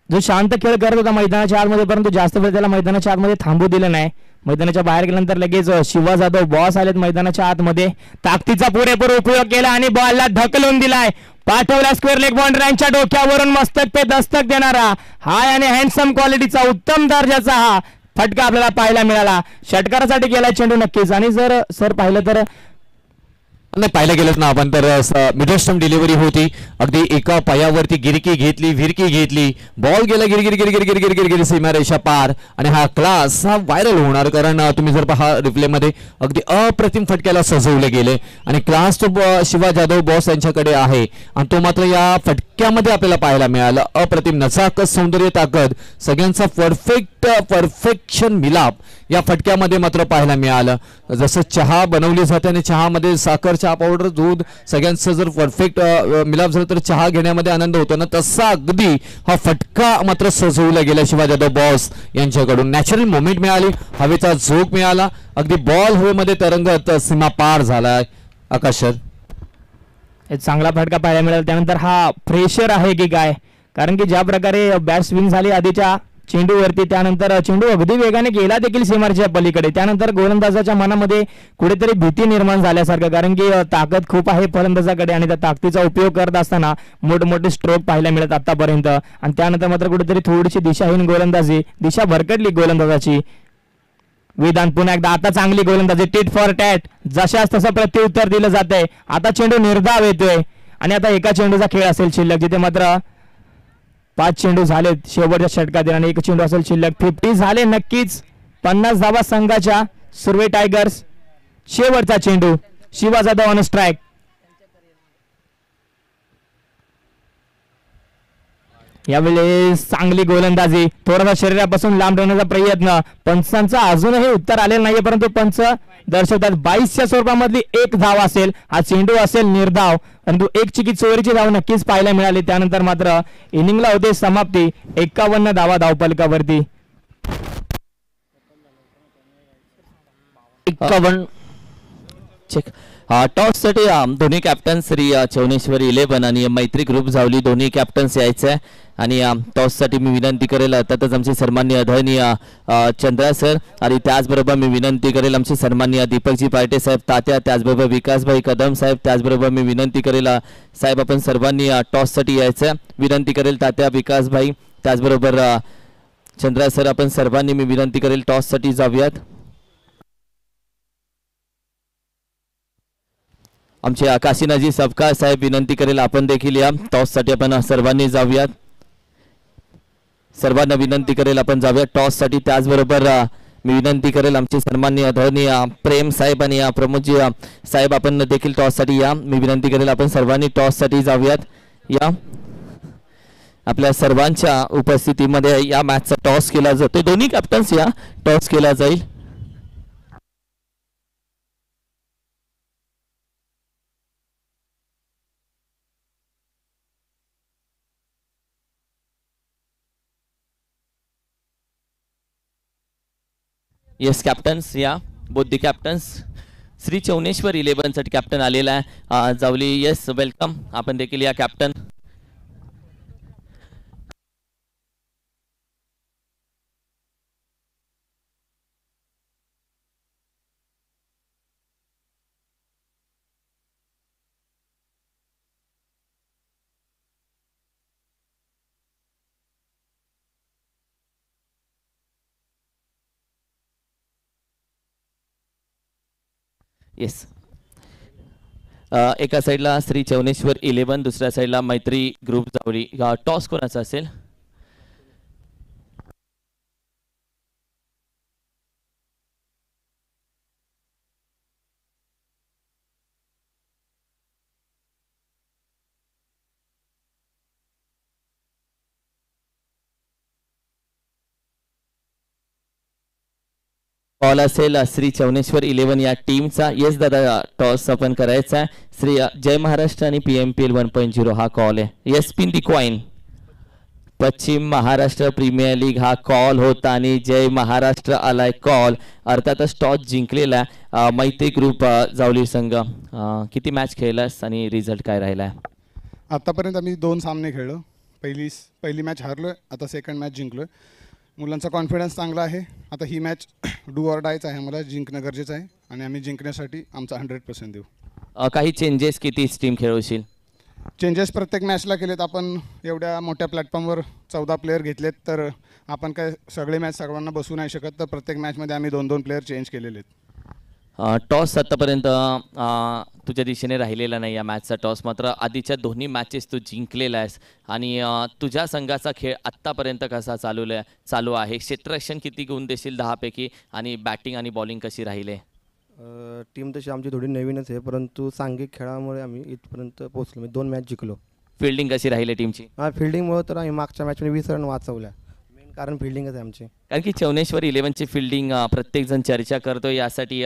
जो शांत खेळ करत होता मैदानाच्या आतमध्ये, परंतु जास्त वेळ त्याला मैदानाच्या आतमध्ये थांबू दिलं नाही. मैदानाच्या बाहेर गेल्यानंतर लगेच शिवा जाधव बॉस आलेत मैदानाच्या आतमध्ये. ताकदीचा पुरेपूर उपयोग केला आणि बॉलला ढकलून दिलाय, पाठवला स्क्वेअर लेग बाउंड्रीच्या डोक्यावरून मस्तक पे दस्तक देणारा हाय आणि हँडसम क्वालिटीचा उत्तम दर्जाचा हा फटका आपल्याला पाहायला मिळाला. षटकारासाठी गेला चेंडू नक्कीच. आणि जर सर पाहिलं तर नाही पाहिलं गेलं ना आपण तर मिडल स्टंप डिलिव्हरी होती. अगदी एका पायावरती गिरकी घेतली, विरकी घेतली, बॉल गेला गिरगिर गिरगिर गिरगिर गिरगिर सीमारेषा पार. आणि हा क्लास हा व्हायरल होणार, कारण तुम्ही जर पहा रिप्ले मध्ये अगदी अप्रतिम फटक्याला सजवले गेले आणि क्लास तो शिवा जाधव बॉस यांच्याकडे आहे आणि तो मात्र या फटक्यामध्ये आपल्याला पाहायला मिळाला. अप्रतिम नजाकत, सौंदर्य, ताकद सगळ्यांचा परफेक्शन मिलाप या फटक्यामध्ये मात्र पाहायला मिळालं. जसं चहा बनवली जाते आणि चहामध्ये साखर, चहा पावडर, दूध सगळ्यांचं जर परफेक्ट मिलाप झालं तर चहा घेण्यामध्ये आनंद होतो ना, तसा अगदी हा फटका मात्र सजवला गेला शिवा जाधव बॉस यांच्याकडून. नॅचरल मोमेंट मिळाली, हवेचा झोक मिळाला, अगदी बॉल हवेमध्ये तरंगत सीमा पार झालाय. आकाश सर. एक चांगला फटका पाहायला मिळाला. त्यानंतर हा प्रेशर आहे की काय, कारण की ज्या प्रकारे बॅट स्विंग झाली आधीच्या चेंडूवरती, त्यानंतर चेंडू अगदी वेगाने गेला देखील सीमारेषेच्या पलीकडे. त्यानंतर गोलंदाजाच्या मनामध्ये कुठेतरी भीती निर्माण झाल्यासारखं, कारण की ताकद खूप आहे फलंदाजाकडे आणि त्या ताकदीचा उपयोग करत असताना मोठमोठे स्ट्रोक पाहायला मिळत आतापर्यंत. आणि त्यानंतर मात्र कुठेतरी थोडीशी दिशाहीन गोलंदाजी, दिशा भरकटली गोलंदाजाची. वेदांत पुन्हा एकदा आता चांगली गोलंदाजी, टिट फॉर टॅट, जशास तसं प्रत्युत्तर दिलं जातंय. आता चेंडू निर्धाव येतोय आणि आता एका चेंडूचा खेळ असेल शिल्लक, जिथे मात्र 5 चेंडू झालेत शेवटच्या षटकात आणि एक चेंडू असेल शिल्लक. 50 झाले नक्कीच. 50 धावा संघाच्या सुरवे टायगर्स. शेवटचा चेंडू, शिवा जाधव ऑन स्ट्राईक. यावेळेस चांगली गोलंदाजी, थोडासा शरीरापासून लांब ठेवण्याचा प्रयत्न. पंचांचा अजूनही उत्तर आलेलं नाहीये, परंतु पंच दर्शवतात 22च्या स्वरूपामधली एक धाव असेल, हा चेंडू असेल निर्धाव, परंतु एक चिकी चोरीची धाव नक्कीच पाहायला मिळाली. त्यानंतर मात्र इनिंगला होते समाप्ती 51 धावा धावफलकावरती. 51 चेक. टॉस साठी दोन्ही कॅप्टन श्री चौनेश्वर 11 आणि मैत्री ग्रुप जावली दोन्ही कॅप्टन्स यायचे आहे. आणि टॉस साठी मी विनंती करेल अर्थातच आमचे सन्माननीय अधरणीय चंद्रा सर, आणि त्याचबरोबर मी विनंती करेल आमचे सन्माननीय दीपकजी पार्टे साहेब तात्या, त्याचबरोबर विकासभाई कदम साहेब, त्याचबरोबर मी विनंती करेल साहेब आपण सर्वांनी टॉस साठी यायचं आहे. विनंती करेल तात्या, विकासभाई, त्याचबरोबर चंद्रा सर, आपण सर्वांनी मी विनंती करेल टॉस साठी जाऊयात. आमचे काशीनाजी सबकार साहेब विनंती करेल आपण देखील या टॉस साठी आपण सर्वांनी जाऊयात. सर्वांना विनंती करेल आपण जाऊयात टॉस साठी. त्याचबरोबर मी विनंती करेल आमचे सन्माननीय आदरणीय प्रेम साहेब आणि प्रमोदजी साहेब आपण देखील टॉस साठी या. मी विनंती करेल आपण सर्वांनी टॉस साठी जाऊयात. या आपल्या सर्वांच्या उपस्थितीमध्ये या मॅचचा टॉस केला जातो. दोन्ही कॅप्टन्स या टॉस केला जाईल. येस कॅप्टन्स या, बोथ दी कॅप्टन्स. श्री चौनेश्वर 11 साठी कॅप्टन आलेला आहे जावली. येस वेलकम, आपण देखील या कॅप्टन. येस एका साईडला श्री चौनेश्वर 11, दुसऱ्या साईडला मैत्री ग्रुप जावली. टॉस कोणाचा असेल? कॉल असेल श्री चवनेश्वर 11 या टीमचा. येस दादा, टॉस आपण करायचा आहे. श्री जय महाराष्ट्र आणि PMPL 1.0 हा कॉल आहे. येस, स्पिन दी कॉइन. पश्चिम महाराष्ट्र प्रीमियर लीग हा कॉल होता आणि जय महाराष्ट्र आलाय कॉल. अर्थातच टॉस जिंकलेला मैत्री ग्रुप जावली संघ. किती मॅच खेळलास आणि रिझल्ट काय राहिला? आत्तापर्यंत आम्ही 2 सामने खेळलो. पहिली मॅच हारलो आहे, आता सेकंड मॅच जिंकलो आहे. मुलांचा कॉन्फिडन्स चांगला आहे. आता ही मॅच डू ऑर डायच आहे, आम्हाला जिंकणं गरजेचं आहे आणि आम्ही जिंकण्यासाठी आमचा 100% देऊ. काही चेंजेस किती टीम खेळवशील? चेंजेस प्रत्येक मॅचला केलेत. आपण एवढ्या मोठ्या प्लॅटफॉर्मवर 14 प्लेयर घेतलेत, तर आपण काय सगळे मॅच सर्वांना बसू नाही शकत, तर प्रत्येक मॅचमध्ये आम्ही 2-2 प्लेयर चेंज केलेले आहेत. टॉस आतापर्यंत तुझ्या दिशेने राहिलेला नाही. या मॅचचा टॉस मात्र आधीच्या दोन्ही मॅचेस तू जिंकलेला आहेस आणि तुझ्या संघाचा खेळ आत्तापर्यंत कसा चालू आहे? क्षेत्ररक्षण किती गुण देशील 10 पैकी आणि बॅटिंग आणि बॉलिंग कशी राहिले? टीम तशी आमची थोडी नवीनच आहे, परंतु सांघिक खेळामुळे आम्ही इथपर्यंत पोहोचलो. मी 2 मॅच जिंकलो. फिल्डिंग कशी राहिली टीमची? फिल्डिंगमुळे तर आम्ही मागच्या मॅचमध्ये 20 रन वाचवल्या. मेन कारण फिल्डिंगच आहे आमची. कारण की चवनेश्वर 11ची फिल्डिंग प्रत्येकजण चर्चा करतो. यासाठी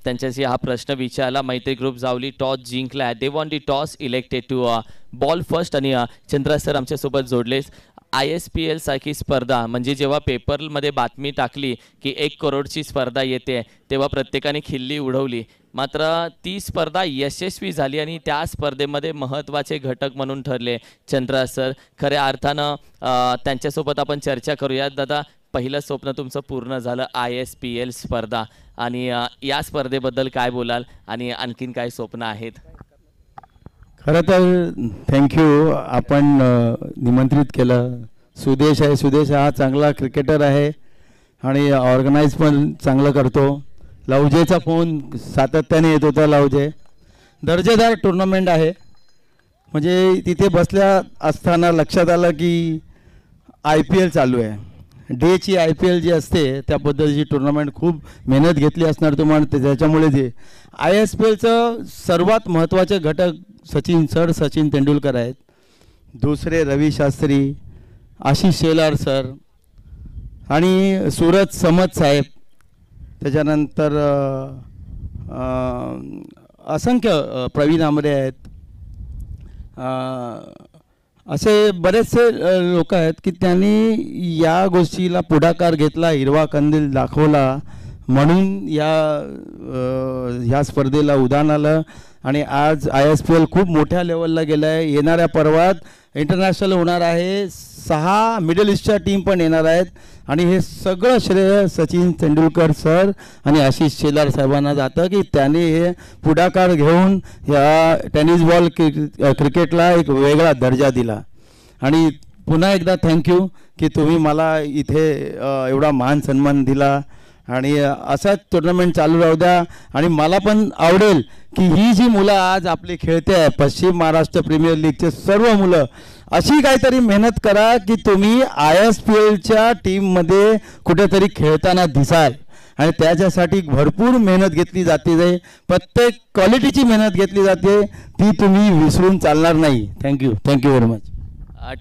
त्यांच्याशी हा प्रश्न विचारला. मैत्री ग्रुप जावली टॉस जिंकला. They won the toss, elected to bowl first. आणि चंद्रा सर आमच्यासोबत जोडलेस. ISPL सारखी स्पर्धा म्हणजे जेव्हा पेपरमध्ये बातमी टाकली की 1 करोडची स्पर्धा येते, तेव्हा प्रत्येकाने खिल्ली उडवली. मात्र ती स्पर्धा यशस्वी झाली आणि त्या स्पर्धेमध्ये महत्त्वाचे घटक म्हणून ठरले चंद्रा सर. खऱ्या अर्थानं त्यांच्यासोबत आपण चर्चा करूया. दादा, पहिलं स्वप्न तुमचं पूर्ण झालं, ISPL स्पर्धा, आणि या स्पर्धेबद्दल काय बोलाल आणि आणखीन काय स्वप्न आहेत? खरं तर थँक्यू, आपण निमंत्रित केलं. सुदेश आहे. सुदेश हा चांगला क्रिकेटर आहे आणि ऑर्गनाईज पण चांगलं करतो. लवजेचा फोन सातत्याने येत होता. लवजे दर्जेदार टुर्नामेंट आहे. म्हणजे तिथे बसल्या असताना लक्षात आलं की IPL चालू आहे. डेची IPL जी असते त्या पद्धतीची टुर्नामेंट खूप मेहनत घेतली असणार तुम्हाला. त्याच्यामुळे जे ISPLचं सर्वात महत्त्वाचे घटक सचिन तेंडुलकर आहेत. दुसरे रवी शास्त्री, आशिष शेलार सर आणि सूरज समत साहेब. त्याच्यानंतर असंख्य प्रवीण आमरे आहेत. असे बरेचसे लोक आहेत की त्यांनी या गोष्टीला पुढाकार घेतला, हिरवा कंदील दाखवला, म्हणून या स्पर्धेला उधाण आलं. आणि आज ISPL खूप मोठ्या लेवलला गेलं आहे. येणाऱ्या पर्वात इंटरनॅशनल होणार आहे. 6 मिडल ईस्टच्या टीम पण येणार आहेत आणि हे सगळं श्रेय सचिन तेंडुलकर सर आणि आशिष शेलार साहेबांना जातं की त्यांनी हे पुढाकार घेऊन या टेनिस बॉल क्रिकेटला एक वेगळा दर्जा दिला. आणि पुन्हा एकदा थँक्यू की तुम्ही मला इथे एवढा मान सन्मान दिला आणि असाच टुर्नामेंट चालू राहू द्या. आणि मला पण आवडेल की ही जी मुलं आज आपली खेळते आहे पश्चिम महाराष्ट्र प्रीमियर लीगचे सर्व मुलं अशी काहीतरी मेहनत करा की तुम्ही ISPLच्या टीममध्ये कुठेतरी खेळताना दिसाल. आणि त्याच्यासाठी भरपूर मेहनत घेतली जाते. प्रत्येक क्वालिटीची मेहनत घेतली जाते, ती तुम्ही विसरून चालणार नाही. Thank you very much.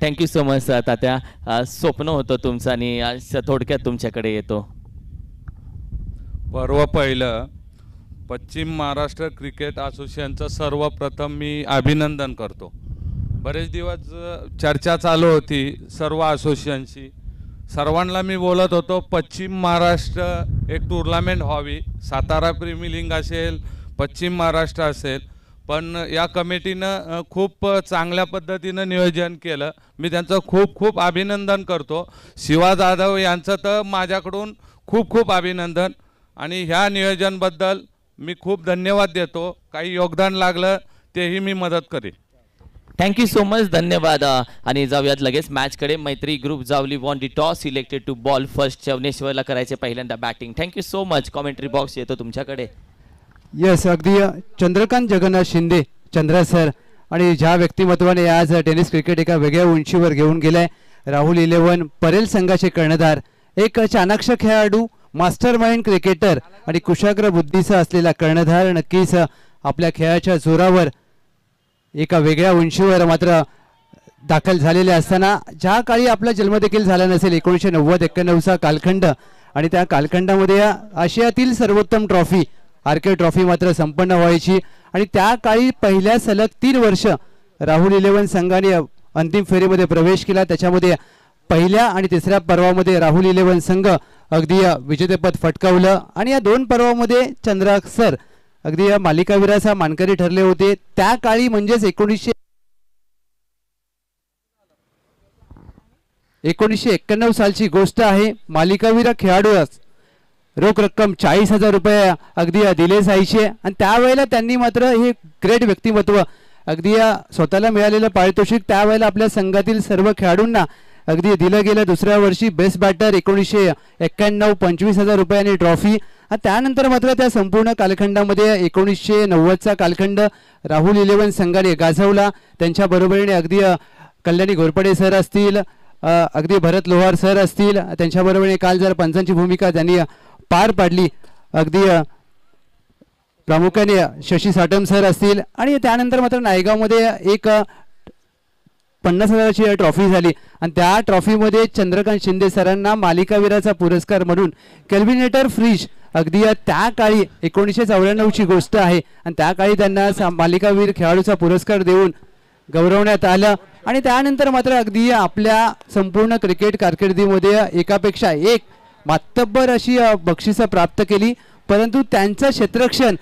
Thank you so much Tatya. स्वप्न होतं तुमचं आणि थोडक्यात तुमच्याकडे येतो. पर्व पहिलं पश्चिम महाराष्ट्र क्रिकेट असोसिएशनचं सर्वप्रथम मी अभिनंदन करतो. बरेच दिवस चर्चा चालू होती सर्व असोसिएशनशी. सर्वांना मी बोलत होतो पश्चिम महाराष्ट्र एक टुर्नामेंट व्हावी. सातारा प्रीमियर लीग असेल, पश्चिम महाराष्ट्र असेल, पण या कमिटीनं खूप चांगल्या पद्धतीनं नियोजन केलं. मी त्यांचं खूप खूप अभिनंदन करतो. शिवा जाधव यांचं तर माझ्याकडून खूप खूप अभिनंदन आणि ह्या नियोजनबद्दल मी खूप धन्यवाद देतो. काही योगदान लागलं तेही मी मदत करेन. थँक्यू सो मच, धन्यवाद. आणि जाऊयात लगेच मॅचकडे. Maitri group Jawali won the toss, selected to bowl first. चवनेश्वरला करायचे पहिल्यांदा batting. Thank you so much. Commentary box येतो तुमच्याकडे. येस, अगदी चंद्रकांत जगन्नाथ शिंदे चंद्रा सर आणि ज्या व्यक्तिमत्वाने आज टेनिस क्रिकेट एका वेगळ्या उंचीवर घेऊन गेलाय. राहुल 11 परेल संघाचे कर्णधार, एक चाणाक्ष खेळाडू, मास्टर माइंड क्रिकेटर आणि कुशाग्र बुद्धीचा असलेला कर्णधार. नक्कीच आपल्या खेळाच्या जोरावर एका वेगळ्या उंचीवर मात्र दाखल झालेले असताना ज्या काळी आपला जन्म देखील झाला नसेल, 1990-91चा कालखंड आणि त्या कालखंडामध्ये आशियातील सर्वोत्तम ट्रॉफी आरके ट्रॉफी मात्र संपन्न व्हायची आणि त्या काळी पहिल्या सलग 3 वर्ष राहुल 11 संघाने अंतिम फेरीमध्ये प्रवेश केला. त्याच्यामध्ये पहिल्या आणि तिसऱ्या पर्वामध्ये राहुल 11 संघ अगदी विजेतेपद फटकावलं आणि या 2 पर्वामध्ये चंद्रा सर अगदी या मालिकावीराचा मानकरी ठरले होते. त्या काळी म्हणजेच 1991 सालची गोष्ट आहे. मालिकावीर खेळाडूस रोख रक्कम 40,000 रुपये अगदी दिले जायचे आणि त्यावेळेला त्यांनी मात्र हे ग्रेट व्यक्तिमत्व अगदी स्वतःला मिळालेलं पारितोषिक त्यावेळेला आपल्या संघातील सर्व खेळाडूंना अगदी दिलं गेलं. दुसऱ्या वर्षी बेस्ट बॅटर 1991 25,000 रुपयांनी ट्रॉफी. त्यानंतर मात्र त्या संपूर्ण कालखंडामध्ये 1990चा कालखंड राहुल 11 संघाने गाजवला. त्यांच्या बरोबरीने अगदी कल्याणी घोरपडे सर असतील, अगदी भरत लोहार सर असतील, त्यांच्या बरोबरीने काल जर पंचांची भूमिका त्यांनी पार पाडली. अगदी प्रामुख्याने शशी साटम सर असतील आणि त्यानंतर मात्र नायगावमध्ये एक 50,000ची ट्रॉफी झाली आणि त्या ट्रॉफीमध्ये चंद्रकांत शिंदे सरांना मालिकावीराचा पुरस्कार म्हणून केल्विनेटर फ्रीज अगदी त्या काळी 1994ची गोष्ट आहे आणि त्या काळी त्यांना मालिकावीर खेळाडूचा पुरस्कार देऊन गौरवण्यात आलं. आणि त्यानंतर मात्र अगदी आपल्या संपूर्ण क्रिकेट कारकिर्दीमध्ये एकापेक्षा एक मातब्बर अशी बक्षिसं प्राप्त केली. परंतु त्यांचं क्षेत्ररक्षण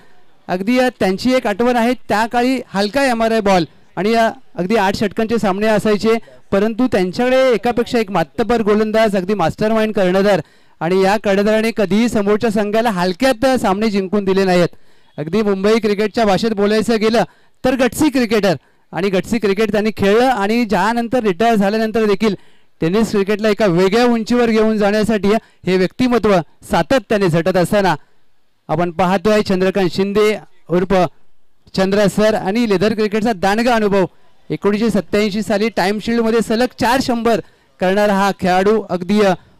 अगदी त्यांची एक आठवण आहे. त्या काळी हलका MRI बॉल आणि अगदी 8 षटकांचे सामने असायचे परंतु त्यांच्याकडे एकापेक्षा एक मातब्बर गोलंदाज अगदी मास्टर माइंड कर्णधार आणि या कर्णधाराने कधीही समोरच्या संघाला हलक्यात सामने जिंकून दिले नाहीत. अगदी मुंबई क्रिकेटच्या भाषेत बोलायचं गेलं तर गटसी क्रिकेटर आणि गटसी क्रिकेट त्यांनी खेळलं आणि ज्यानंतर रिटायर झाल्यानंतर देखील टेनिस क्रिकेटला एका वेगळ्या उंचीवर घेऊन जाण्यासाठी हे व्यक्तिमत्व सातत्याने झटत असताना आपण पाहतोय चंद्रकांत शिंदे उर्फ चंद्रा सर आणि लेदर क्रिकेटचा दांडगा अनुभव. 1987 साली टाइम शील्डमध्ये सलग 4 शंभर करणारा हा खेळाडू अगदी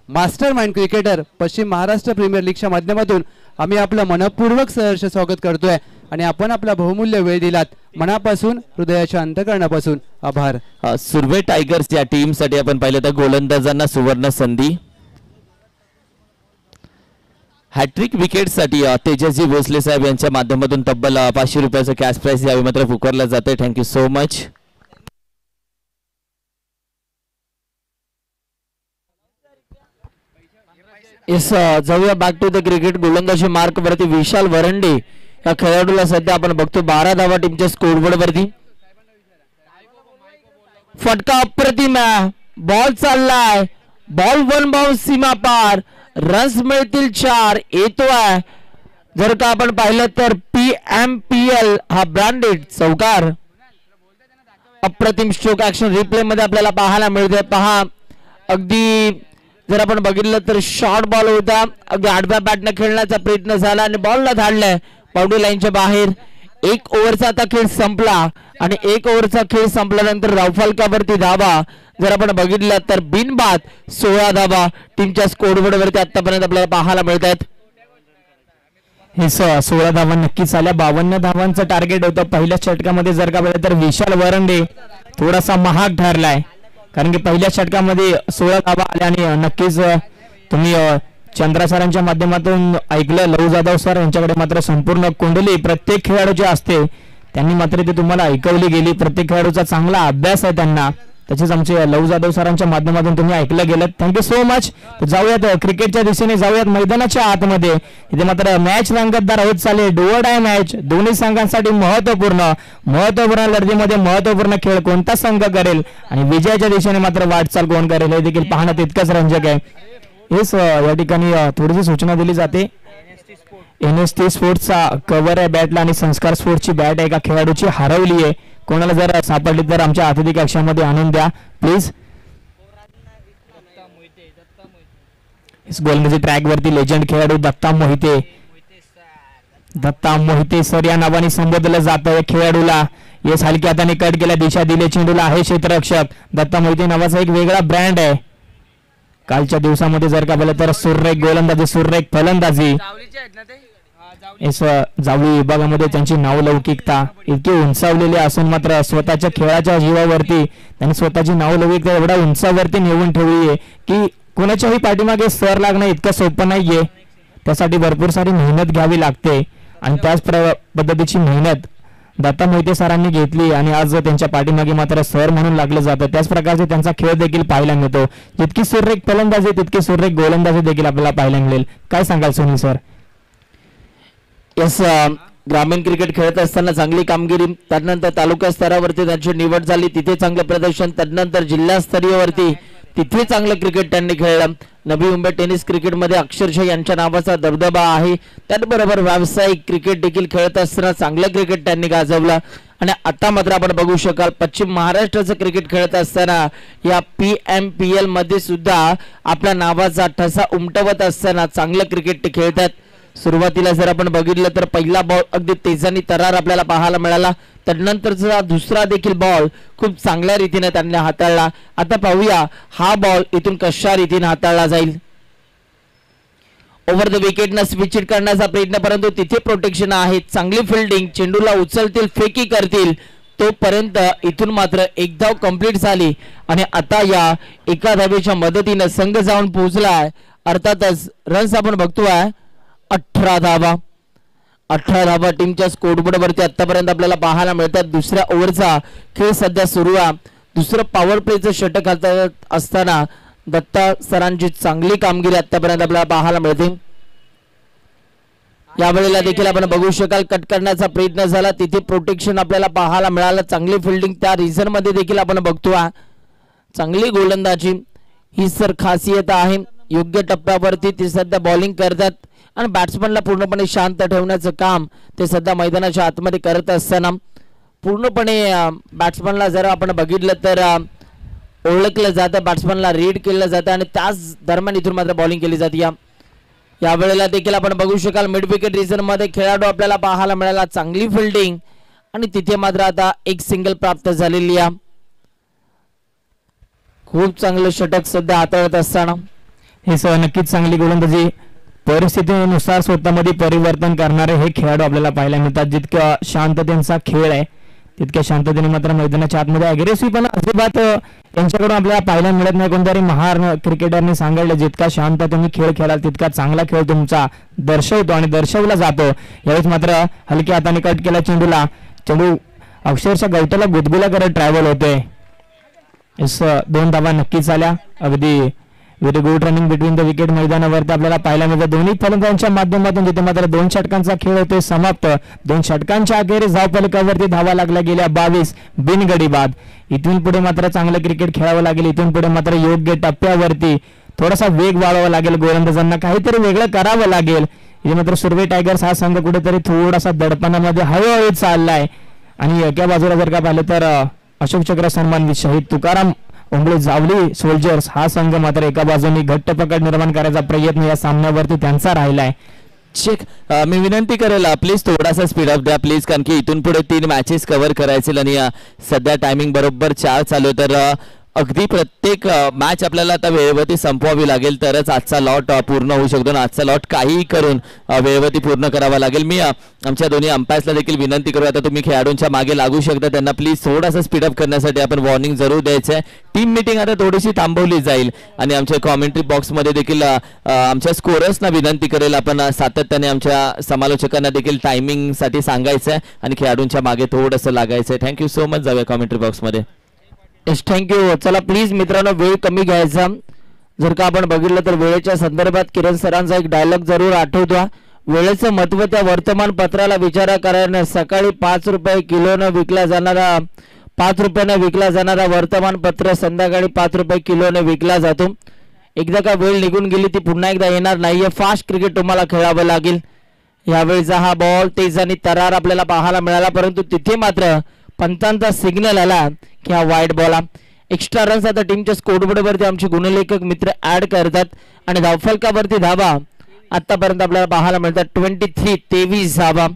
मास्टर माइंड क्रिकेटर पश्चिम महाराष्ट्र प्रीमियर लीगच्या माध्यमातून आम्ही आपलं मनपूर्वक सहर्ष स्वागत करतोय आणि आपण आपला बहुमूल्य वेळ दिलात मनापासून हृदयाच्या अंतकरणापासून आभार. सुरवे टायगर्स या टीम साठी आपण पाहिलं तर गोलंदाजांना सुवर्ण संधी. हॅट्रिक विकेट साठी तेजस्वी भोसले साहेब यांच्या माध्यमातून तब्बल 500 रुपयाचं कॅश प्राइज यावेळी मात्र पुकारलं जाते. Thank you so much. जाऊया बॅक टू द क्रिकेट. गोलंदाजी मार्क वरती विशाल वरंडे या खेळाडूला सध्या आपण बघतो 12 धावा टीमच्या स्कोरबोर्ड वरती. फटका अप्रतिम आहे, बॉल चाललाय, बॉल 1 बाउन्स सीमा पार, रन्स मिळतील 4 येतोय. जर का आपण पाहिलं तर PMPL हा ब्रँडेड चौकार अप्रतिम स्ट्रोक ऍक्शन रिप्ले मध्ये आपल्याला पाहायला मिळते. पहा अगदी जर आपण बघितलं तर शॉर्ट बॉल होता, अगदी आडव्या बॅटने खेळण्याचा प्रयत्न झाला आणि बॉलला धाडलाय बाउंड्री लाईनच्या बाहेर. 1 ओव्हरचा आता खेळ संपला आणि 1 ओव्हरचा खेळ संपल्यानंतर रावफलकावरती धावा जर आपण बघितलं तर बिनबाद 16 धावा टीमच्या स्कोरबोर्ड वरती आतापर्यंत आपल्याला पाहायला मिळत आहेत. हे 16 धावा नक्कीच आल्या. 52 धावांचं टार्गेट होतं पहिल्या षटकामध्ये. जर का पाहिलं तर विशाल वरंडे थोडासा महाग ठरलाय कारण की पहिल्या षटकामध्ये 16 धावा आल्या आणि नक्कीच तुम्ही चंद्रा सरांच्या माध्यमातून ऐकलं लहू जाधव सर यांच्याकडे मात्र संपूर्ण कुंडली प्रत्येक खेळाडूची असते, त्यांनी मात्र ते तुम्हाला ऐकवली गेली. प्रत्येक खेळाडूचा चांगला अभ्यास आहे त्यांना, त्याचेच आमचे लहू जाधव सरांच्या माध्यमातून तुम्ही ऐकलं गेलं. Thank you so much. जाऊयात क्रिकेटच्या दिशेने, जाऊयात मैदानाच्या आतमध्ये. इथे मात्र मॅच रंगतदार होत चालले. डू ऑर डाय मॅच दोन्ही संघांसाठी महत्वपूर्ण लढतीमध्ये महत्वपूर्ण खेळ कोणता संघ करेल आणि विजयाच्या दिशेने मात्र वाटचाल कोण करेल हे देखील पाहणं तितकंच रंजक आहे. हेच या ठिकाणी थोडीशी सूचना दिली जाते. NST स्पोर्ट्सचा कव्हर आहे बॅटला आणि संस्कार स्पोर्ट्सची बॅट एका खेळाडूची हरवली आहे. कोणाला जर सापडली तर आमच्या अतिथी कक्षामध्ये आणून द्या प्लीज. गोलंदाजी ट्रॅक वरती लेजंड खेळाडू दत्ता मोहिते सर या नावाने संबोधलं जातं. या खेळाडूला येस हलक्या हाताने कट केला, दिशा दिले चेंडूला आहे क्षेत्ररक्षक. दत्ता मोहिते नावाचा एक वेगळा ब्रँड आहे. कालच्या दिवसामध्ये जर का बोललं तर सुरेख गोलंदाजी, सुरेख फलंदाजी. जावळी विभागामध्ये त्यांची नावलौकिकता इतकी उंचावलेली असून मात्र स्वतःच्या खेळाच्या जीवावरती त्यांनी स्वतःची नावलौकिकता एवढ्या उंचावरती नेऊन ठेवली आहे की कोणाच्याही पाठीमागे सर लागणं इतकं सोपं नाहीये. त्यासाठी भरपूर सारी मेहनत घ्यावी लागते आणि त्याच पद्धतीची मेहनत दत्ता मोहिते सरांनी घेतली आणि आज त्यांच्या पाठीमागे मात्र सर म्हणून लागलं जातं. त्याच प्रकारचे त्यांचा खेळ देखील पाहायला मिळतो. जितकी सुरेख फलंदाजी तितकी सुरेख गोलंदाजी देखील आपल्याला पाहायला मिळेल. काय सांगाल सुनील सर? यस, ग्रामीण क्रिकेट खेळत असताना चांगली कामगिरी, त्यानंतर तालुका स्तरावरती त्यांची निवड झाली, तिथे चांगलं प्रदर्शन, त्यानंतर जिल्हास्तरीयवरती तिथे चांगलं क्रिकेट त्यांनी खेळलं. नवी मुंबई टेनिस क्रिकेटमध्ये अक्षरशः यांच्या नावाचा दबदबा आहे. त्याचबरोबर व्यावसायिक क्रिकेट देखील खेळत असताना चांगलं क्रिकेट त्यांनी गाजवलं. आणि आता मात्र आपण बघू शकाल पश्चिम महाराष्ट्राचं क्रिकेट खेळत असताना या PMPL मध्ये सुद्धा आपल्या नावाचा ठसा उमटवत असताना चांगलं क्रिकेट ते खेळतात. सुरुवातीला जर आपण बघितलं तर पहिला बॉल अगदी तेजानी तरार आपल्याला पाहायला मिळाला. त्यानंतरचा दुसरा देखील बॉल खूप चांगल्या रीतीने त्यांनी हाताळला. आता पाहूया हा बॉल इथून कशा रीतीने हाताळला जाईल. ओव्हर द विकेटनं स्विच हिट करण्याचा प्रयत्न, परंतु तिथे प्रोटेक्शन आहे. चांगली फिल्डिंग, चेंडूला उचलतील, फेकी करतील, तोपर्यंत इथून मात्र एक धाव कंप्लीट झाली आणि आता या एका धावेच्या मदतीने संघ जाऊन पोहोचलाय. अर्थातच रन्स आपण बघतोय 18 धावा. 18 धावा टीमच्या स्कोरबोर्ड वरती आतापर्यंत आपल्याला पाहायला मिळतात. दुसऱ्या ओव्हरचा खेळ सध्या सुरू आहे. दुसरं पॉवर प्लेचं षटक हातात असताना दत्ता सरांची चांगली कामगिरी आतापर्यंत आपल्याला पाहायला मिळते. यावेळेला देखील आपण बघू शकाल कट करण्याचा प्रयत्न झाला, तिथे प्रोटेक्शन आपल्याला पाहायला मिळालं. चांगली फिल्डिंग त्या रिझन मध्ये देखील आपण बघतोय. चांगली गोलंदाजी ही सर खासियत आहे. योग्य टप्प्यावरती ते सध्या बॉलिंग करतात आणि बॅट्समनला पूर्णपणे शांत ठेवण्याचं काम ते सध्या मैदानाच्या आतमध्ये करत असताना पूर्णपणे बॅट्समनला जर आपण बघितलं तर ओळखलं जातं, बॅट्समनला रीड केलं जातं आणि त्याच दरम्यान इथून मात्र बॉलिंग केली जाते. यावेळेला देखील आपण बघू शकाल मिड विकेट रिजन मध्ये खेळाडू आपल्याला पाहायला मिळाला. चांगली फिल्डिंग आणि तिथे मात्र आता एक सिंगल प्राप्त झालेली आहे. खूप चांगलं षटक सध्या हाताळत असताना हे नक्कीच चांगली गोलंदाजी, परिस्थितीनुसार स्वतःमध्ये परिवर्तन करणारे हे खेळाडू आपल्याला पाहायला मिळतात. जितक्या शांततेचा खेळ आहे तितक्या शांततेने मात्र मैदानाच्या आतमध्ये अग्रेसिव्ह पण अजिबात यांच्याकडून आपल्याला पाहायला मिळत नाही. कोणतरी महान क्रिकेटरने सांगितलं जितका शांत तुम्ही खेळ खेळाल तितका चांगला खेळ तुमचा दर्शवतो आणि दर्शवला जातो. यावेळेस मात्र हलक्या हाताने कट केला चेंडूला. चेंडू अक्षरशः गवताला गुदगुला करत ट्रॅव्हल होतोय. 2 धावा नक्कीच आल्या. अगदी very good running between the wicket मैदानावरती आपल्याला पाहायला मिळतं. दोन्ही फलंदाजांच्या माध्यमातून जिथे मात्र 2 षटकांचा खेळ होतोय समाप्त. 2 षटकांच्या अखेरीस धावफलकावरती धावा लागल्या गेल्या 22 बिनगडी बाद. इथून पुढे मात्र चांगलं क्रिकेट खेळावं लागेल. इथून पुढे मात्र योग्य टप्प्यावरती थोडासा वेग वाढवावा लागेल. गोलंदाजांना काहीतरी वेगळं करावं लागेल. इथे मात्र सुरवे टायगर्स हा संघ कुठेतरी थोडासा दडपणामध्ये हळूहळू चाललाय आणि एका बाजूला जर का पाहिलं तर अशोक चक्र सन्मानित शहीद तुकाराम ओंबळे जावली सोल्जर्स हा संघ मात्र एका बाजूने घट्ट पकड निर्माण करायचा प्रयत्न या सामन्यावरती त्यांचा राहिलाय. चेक मी विनंती करेल प्लीज थोडासा स्पीड अप द्या प्लीज, कारण की इथून पुढे 3 मॅचेस कव्हर करायचे आणि सध्या टायमिंग बरोबर 4 चालू, तर अगदी प्रत्येक मॅच आपल्याला आता वेळेवरती संपवावी लागेल तरच आजचा लॉट पूर्ण होऊ शकतो. आजचा लॉट काहीही करून वेळेवरती पूर्ण करावा लागेल. मी आमच्या दोन्ही अंपायर्सला देखील विनंती करू, आता तुम्ही खेळाडूंच्या मागे लागू शकता, त्यांना प्लीज थोडासा स्पीडअप करण्यासाठी आपण वॉर्निंग जरूर द्यायचं आहे. टीम मीटिंग आता थोडीशी थांबवली जाईल आणि आमच्या कॉमेंट्री बॉक्समध्ये देखील आमच्या स्कोरर्सना विनंती करेल आपण सातत्याने आमच्या समालोचकांना देखील टायमिंगसाठी सांगायचं आहे आणि खेळाडूंच्या मागे थोडंसं लागायचं आहे. Thank you so much. जाऊया कॉमेंट्री बॉक्समध्ये. थँक्यू. चला प्लीज मित्रांनो वेळ कमी घ्यायचा. जर का आपण बघितलं तर वेळेच्या संदर्भात किरण सरांचा एक डायलॉग जरूर आठवतो. वेळेचं महत्व त्या वर्तमानपत्राला विचार करायला सकाळी 5 रुपये किलोनं विकला जाणारा 5 रुपयानं विकला जाणारा वर्तमानपत्र संध्याकाळी 5 रुपये किलोने विकला जातो. एकदा का वेळ निघून गेली ती पुन्हा एकदा येणार नाहीये. फास्ट क्रिकेट तुम्हाला खेळावं लागेल. यावेळीचा हा बॉल तेजानी तरार आपल्याला पाहायला मिळाला, परंतु तिथे मात्र पंतांचा सिग्नल आला की हा वाईट बॉल. एक्स्ट्रा रन्स आता टीमच्या स्कोरबोर्डवरती आमचे गुणलेखक मित्र ऍड करतात आणि धावफलकावरती धावा आतापर्यंत आपल्याला पाहायला मिळतात 23 धावा.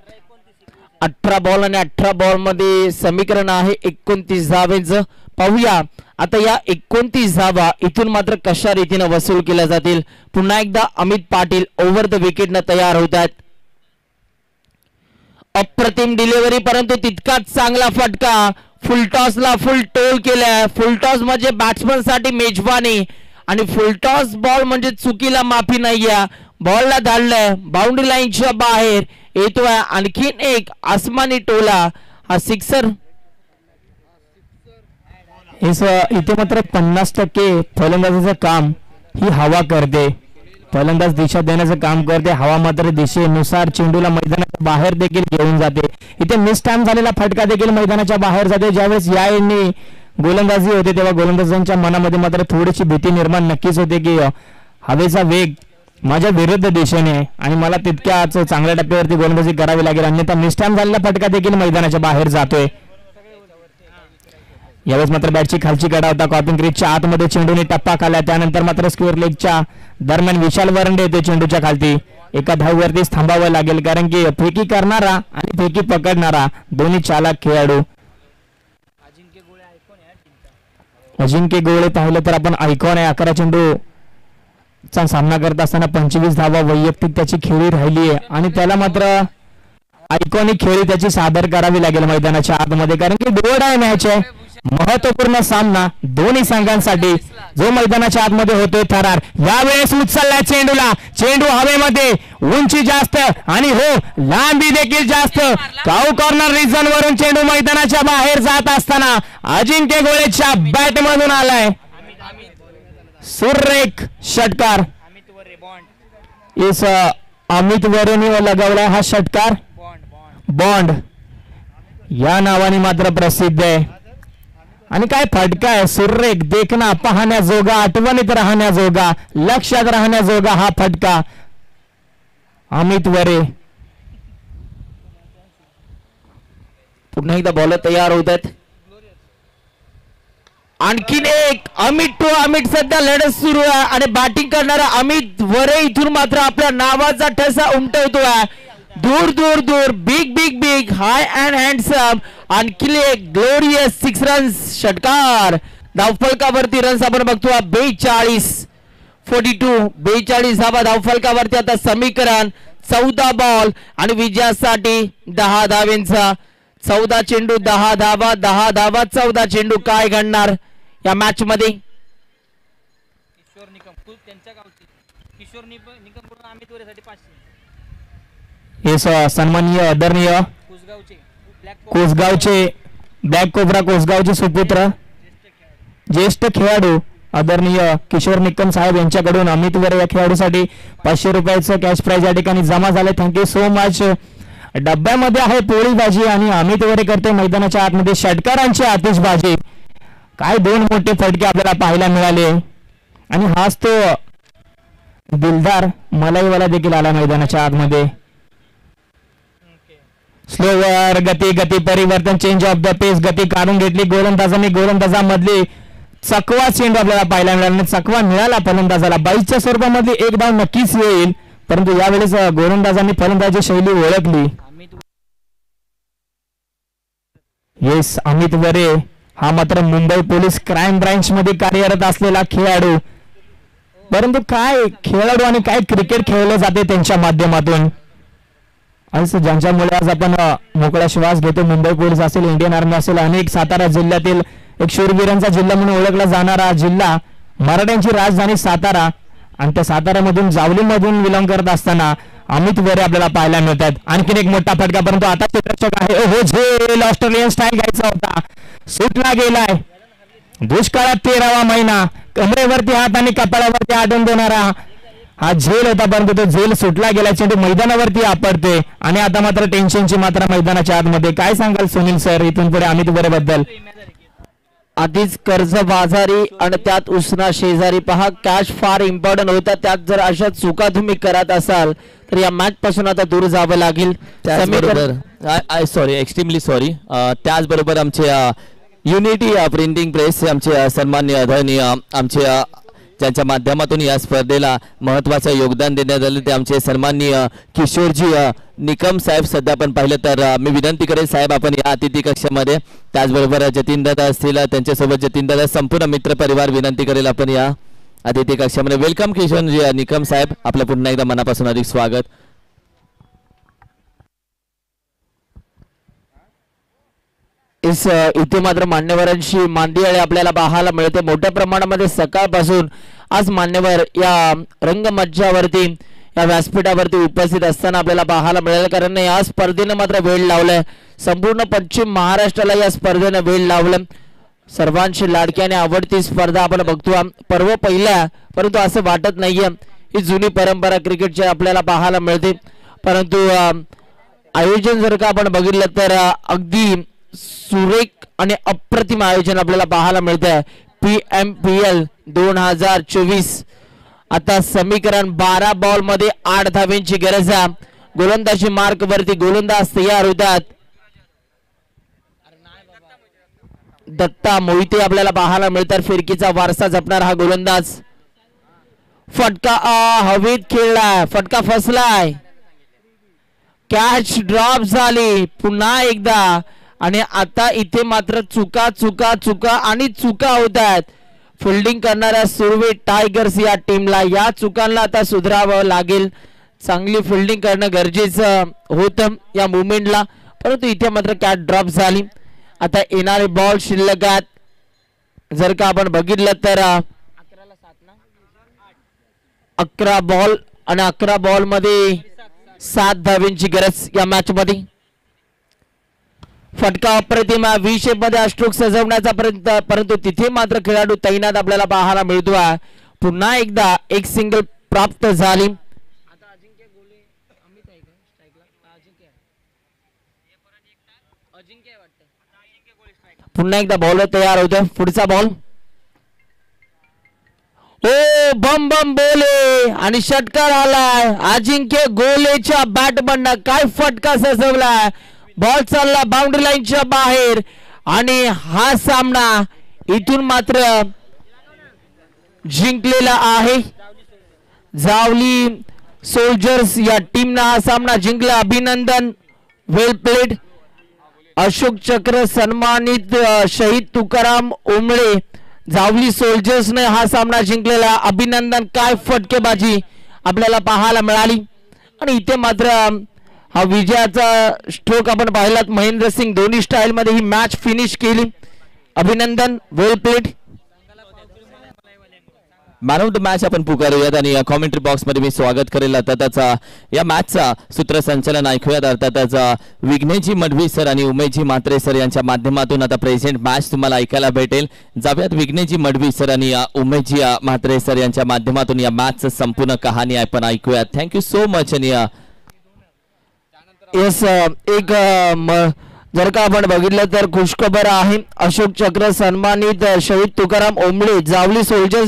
18 बॉल आणि 18 बॉल मध्ये समीकरण आहे 29 धावेचं. पाहूया आता या 29 धावा इथून मात्र कशा रीतीने वसूल केल्या जातील. पुन्हा एकदा अमित पाटील ओव्हर द विकेटनं तयार होतात. अप्रतिम डिलिव्हरी, परंतु तितकाच चांगला फटका. फुलटॉसला फुल टोल केलाय. फुलटॉस म्हणजे बॅट्समन साठी मेजवानी आणि फुलटॉस बॉल म्हणजे चुकीला माफी नाही घ्या. बॉलला धाडलंय बाउंड्री लाईनच्या बाहेर येतोय आणखीन एक आसमानी टोला हा सिक्सर. इथे मात्र 50% फलंदाजाचं काम ही हवा करते. फलंदाज दिशा देण्याचं काम करते. हवा मात्र दिशेनुसार चेंडूला मैदानाच्या बाहेर देखील घेऊन जाते. इथे मिस टाइम झालेला फटका देखील मैदानाच्या बाहेर जाते. ज्यावेळेस या यांनी गोलंदाजी होते तेव्हा गोलंदाजांच्या मनामध्ये मात्र थोडीशी भीती निर्माण नक्कीच होते की हवेचा वेग माझ्या विरुद्ध दिशेने आहे आणि मला तितक्याच चांगल्या टप्प्यावरती गोलंदाजी करावी लागेल, अन्यथा मिस टाइम झालेला फटका देखील मैदानाच्या बाहेर जातोय. यावेळेस मात्र बॅटची खालची कडा होता. कॉपिंग क्रीजच्या आतमध्ये चेंडूने टप्पा खाला. त्यानंतर मात्र स्क्वेअर लेगच्या दरम्यान विशाल वरंडे येते चेंडूच्या खालती. एका धाववरतीच थांबावं लागेल कारण की फेकी करणारा आणि फेकी पकडणारा दोन्ही चालाक खेळाडू. अजिंक्य गोळे पाहिलं तर आपण आयकॉन आहे. 11 चेंडूचा सामना करत असताना 25 धावा वैयक्तिक त्याची खेळी राहिली आहे आणि त्याला मात्र आयकॉनिक खेळी त्याची सादर करावी लागेल मैदानाच्या आतमध्ये कारण की डोअर आहे मॅच आहे. महत्वपूर्ण सामना दोन्ही संघांसाठी जो मैदानाच्या आतमध्ये होतोय थरार. यावेळेस उचललाय चेंडूला. चेंडू हवेमध्ये, उंची जास्त आणि हो लांबी देखील जास्त. काऊ कॉर्नर रिजन वरून चेंडू मैदानाच्या बाहेर जात असताना अजिंक्य गोळेच्या बॅट मधून आलाय सुरेख षटकार. अमित वरेने लगावलाय हा षटकार. बॉन्ड या नावाने मात्र प्रसिद्ध आहे आणि काय फटका आहे. सुरेख, देखना, पाहण्याजोगा, आठवणीत राहण्याजोगा, लक्षात राहण्याजोगा हा फटका. अमित वरे पुन्हा एकदा बॉलर तयार होत आहेत. आणखीन एक अमित सध्या लढत सुरू आहे आणि बॅटिंग करणारा अमित वरे इथून मात्र आपल्या नावाचा ठसा उमटवतोय. दूर दूर दूर big big big high and handsome. आणखी एक ग्लोरियस 6 रन्स षटकार. धावफलकावरती रन्स आपण बघतो 42 धावा धावफलकावरती. आता समीकरण 14 बॉल आणि विजयासाठी 10 धावेंचा. 14 चेंडू 10 धावा, 10 धावा 14 चेंडू. काय घडणार या मॅच मध्ये? सन्माननीय आदरणीय कोसगावचे ब्लॅक कोबरा कोसगावचे सुपुत्र ज्येष्ठ खेळाडू आदरणीय किशोर निकम साहेब यांच्याकडून अमित वरे या खेळाडूसाठी 500 रुपयाचं कॅश प्राइज या ठिकाणी जमा झाले. Thank you so much. डब्यामध्ये आहे पोळी भाजी आणि अमित वरे करते मैदानाच्या आतमध्ये षटकारांची आतिषबाजी. काय दोन मोठे फटके आपल्याला पाहायला मिळाले आणि हाच तो दिलदार मलाईवाला देखील आला मैदानाच्या आतमध्ये. स्लोवर गती परिवर्तन, चेंज ऑफ द पेस, गती काढून घेतली गोलंदाजामधली चकवा चेंडू आपल्याला पाहायला मिळाला. चकवा मिळाला फलंदाजाला. 22च्या स्वरूपामध्ये एक धाव नक्कीच येईल परंतु यावेळेस गोलंदाजांनी फलंदाजी शैली ओळखली. येस, अमित वरे हा मात्र मुंबई पोलीस क्राईम ब्रांच मध्ये कार्यरत असलेला खेळाडू. परंतु काय खेळाडू आणि काय क्रिकेट खेळलं जाते त्यांच्या माध्यमातून असं ज्यांच्यामुळे आज आपण मोकळा श्वास घेतो. मुंबई पोलीस असेल, इंडियन आर्मी असेल, अनेक सातारा जिल्ह्यातील एक शूरवीरांचा जिल्हा म्हणून ओळखला जाणारा जिल्हा, मराठ्यांची राजधानी सातारा आणि त्या साताऱ्यामधून जावलीमधून विलंब करत असताना अमित वरे आपल्याला पाहायला मिळतात. आणखीन एक मोठा फटका परंतु आता क्षेत्ररक्षक आहे. हो झेल ऑस्ट्रेलियन स्टाईल घ्यायचा होता, सुटला गेलाय. दुष्काळात 13वा महिना, कमरेवरती हात आणि कपाळावरती आठवून देणारा हा झेल होता परंतु तो झेल सुटला गेला. चेंडू मैदानावरती आपडते आणि आता मात्र टेन्शनची मात्रा मैदानाच्या आतमध्ये. काय सांगाल सुनील सर इथून पुढे अमित वरे बद्दल? आधीच कर्ज बाजारी आणि त्यात उसना शेजारी. पहा कॅश फार इम्पॉर्टंट होता. त्यात जर अशा चुका तुम्ही करत असाल तर या मॅच पासून आता दूर जावं लागेल. त्याचबरोबर सॉरी, एक्स्ट्रीमली सॉरी. त्याचबरोबर आमचे युनिटी प्रिंटिंग प्रेस आमचे सन्माननीय आदरणीय आमचे ज्यांच्या माध्यमातून या स्पर्धेला महत्त्वाचं योगदान देण्यात आलं ते आमचे सन्माननीय किशोरजी निकम साहेब. सध्या आपण पाहिलं तर मी विनंती करेन साहेब आपण या अतिथी कक्षामध्ये. त्याचबरोबर जतीनदादा असतील, त्यांच्यासोबत जतीनदादा संपूर्ण मित्र परिवार विनंती करेल आपण या अतिथी कक्षामध्ये. वेलकम किशोरजी निकम साहेब, आपलं पुन्हा एकदा मनापासून अधिक स्वागत. इथे मात्र मान्यवरांची मांदियाळी आपल्याला पाहायला मिळते मोठ्या प्रमाणामध्ये. सकाळपासून आज मान्यवर या रंगमंचावरती या व्यासपीठावरती उपस्थित असताना आपल्याला पाहायला मिळेल, कारण या स्पर्धेनं मात्र वेळ लावलाय. संपूर्ण पश्चिम महाराष्ट्राला या स्पर्धेनं वेळ लावलं. सर्वांची लाडकी आणि आवडती स्पर्धा आपण बघतो. पर्व पहिला, परंतु असं वाटत नाहीये. ही जुनी परंपरा क्रिकेटची आपल्याला पाहायला मिळते, परंतु आयोजन जर का आपण बघितलं तर अगदी सुरेख आणि अप्रतिम आयोजन आपल्याला पाहायला मिळतंय. PMPL 2024. आता समीकरण 12 बॉल मध्ये 8 धावेंची गरज आहे. गोलंदाजी मार्क वरती गोलंदाज तयार होतात. दत्ता मोहिते आपल्याला पाहायला मिळतात. फिरकीचा वारसा जपणार हा गोलंदाज. फटका हवेत खेळलाय, फटका फसलाय, कॅच ड्रॉप झाली पुन्हा एकदा. आणि आता इथे मात्र चुका चुका चुका आणि चुका होत आहेत फिल्डिंग करणाऱ्या सुरवे टायगर्स या टीमला. या चुकांना आता सुधारावं लागेल. चांगली फिल्डिंग करणं गरजेचं होतं या मुवमेंटला, परंतु इथे मात्र कॅच ड्रॉप झाली. आता येणारे बॉल शिल्लक आहेत. जर का आपण बघितलं तर 11 बॉल आणि 11 बॉल मध्ये 7 धावेंची गरज या मॅच मध्ये. फटका अप्रतिम 20 शेप मध्ये स्ट्रोक सजवण्याचा प्रयत्न, परंतु तिथे मात्र खेळाडू तैनात आपल्याला पाहायला मिळतो. पुन्हा एकदा एक सिंगल प्राप्त झाली. पुन्हा एकदा बॉलर तयार होतो. पुढचा बॉल ओ बम बम बोले आणि षटकार आलाय. अजिंक्य गोलेच्या बॅट बंड काय फटका सजवलाय. बॉल चालला बाउंड्री लाईनच्या बाहेर आणि हा सामना इथून मात्र जिंकलेला आहे. जावली सोल्जर्स या टीमनं हा सामना जिंकला. अभिनंदन, वेल प्लेड. अशोक चक्र सन्मानित शहीद तुकाराम ओंबळे. जावली सोल्जर्सने हा सामना जिंकलेला. अभिनंदन. काय फटकेबाजी आपल्याला पाहायला मिळाली. आणि इथे मात्र हा विजयाचा स्ट्रोक आपण पाहिलात. महेंद्रसिंग धोनी स्टाईल मध्ये ही मॅच फिनिश केली. अभिनंदन, well played. Man of the match आपण पुकारूयात आणि कॉमेंट्री बॉक्स मध्ये मी स्वागत करेल अर्थातच या मॅचचा सूत्रसंचालन ऐकूयात. अर्थातच विघ्नेजी मडवी सर आणि उमेशजी म्हात्रे सर यांच्या माध्यमातून आता प्रेझेंट मॅच तुम्हाला ऐकायला भेटेल. जाऊयात विघ्नेजी मडवी सर आणि उमेशजी म्हात्रे सर यांच्या माध्यमातून या मॅचचं संपूर्ण कहाणी आपण ऐकूयात. Thank you so much. आणि येस, एक जर का आपण बघितलं तर खुशखबर आहे. अशोक चक्र सन्मानित शहीद तुकाराम ओंबळे जावली सोल्जर्स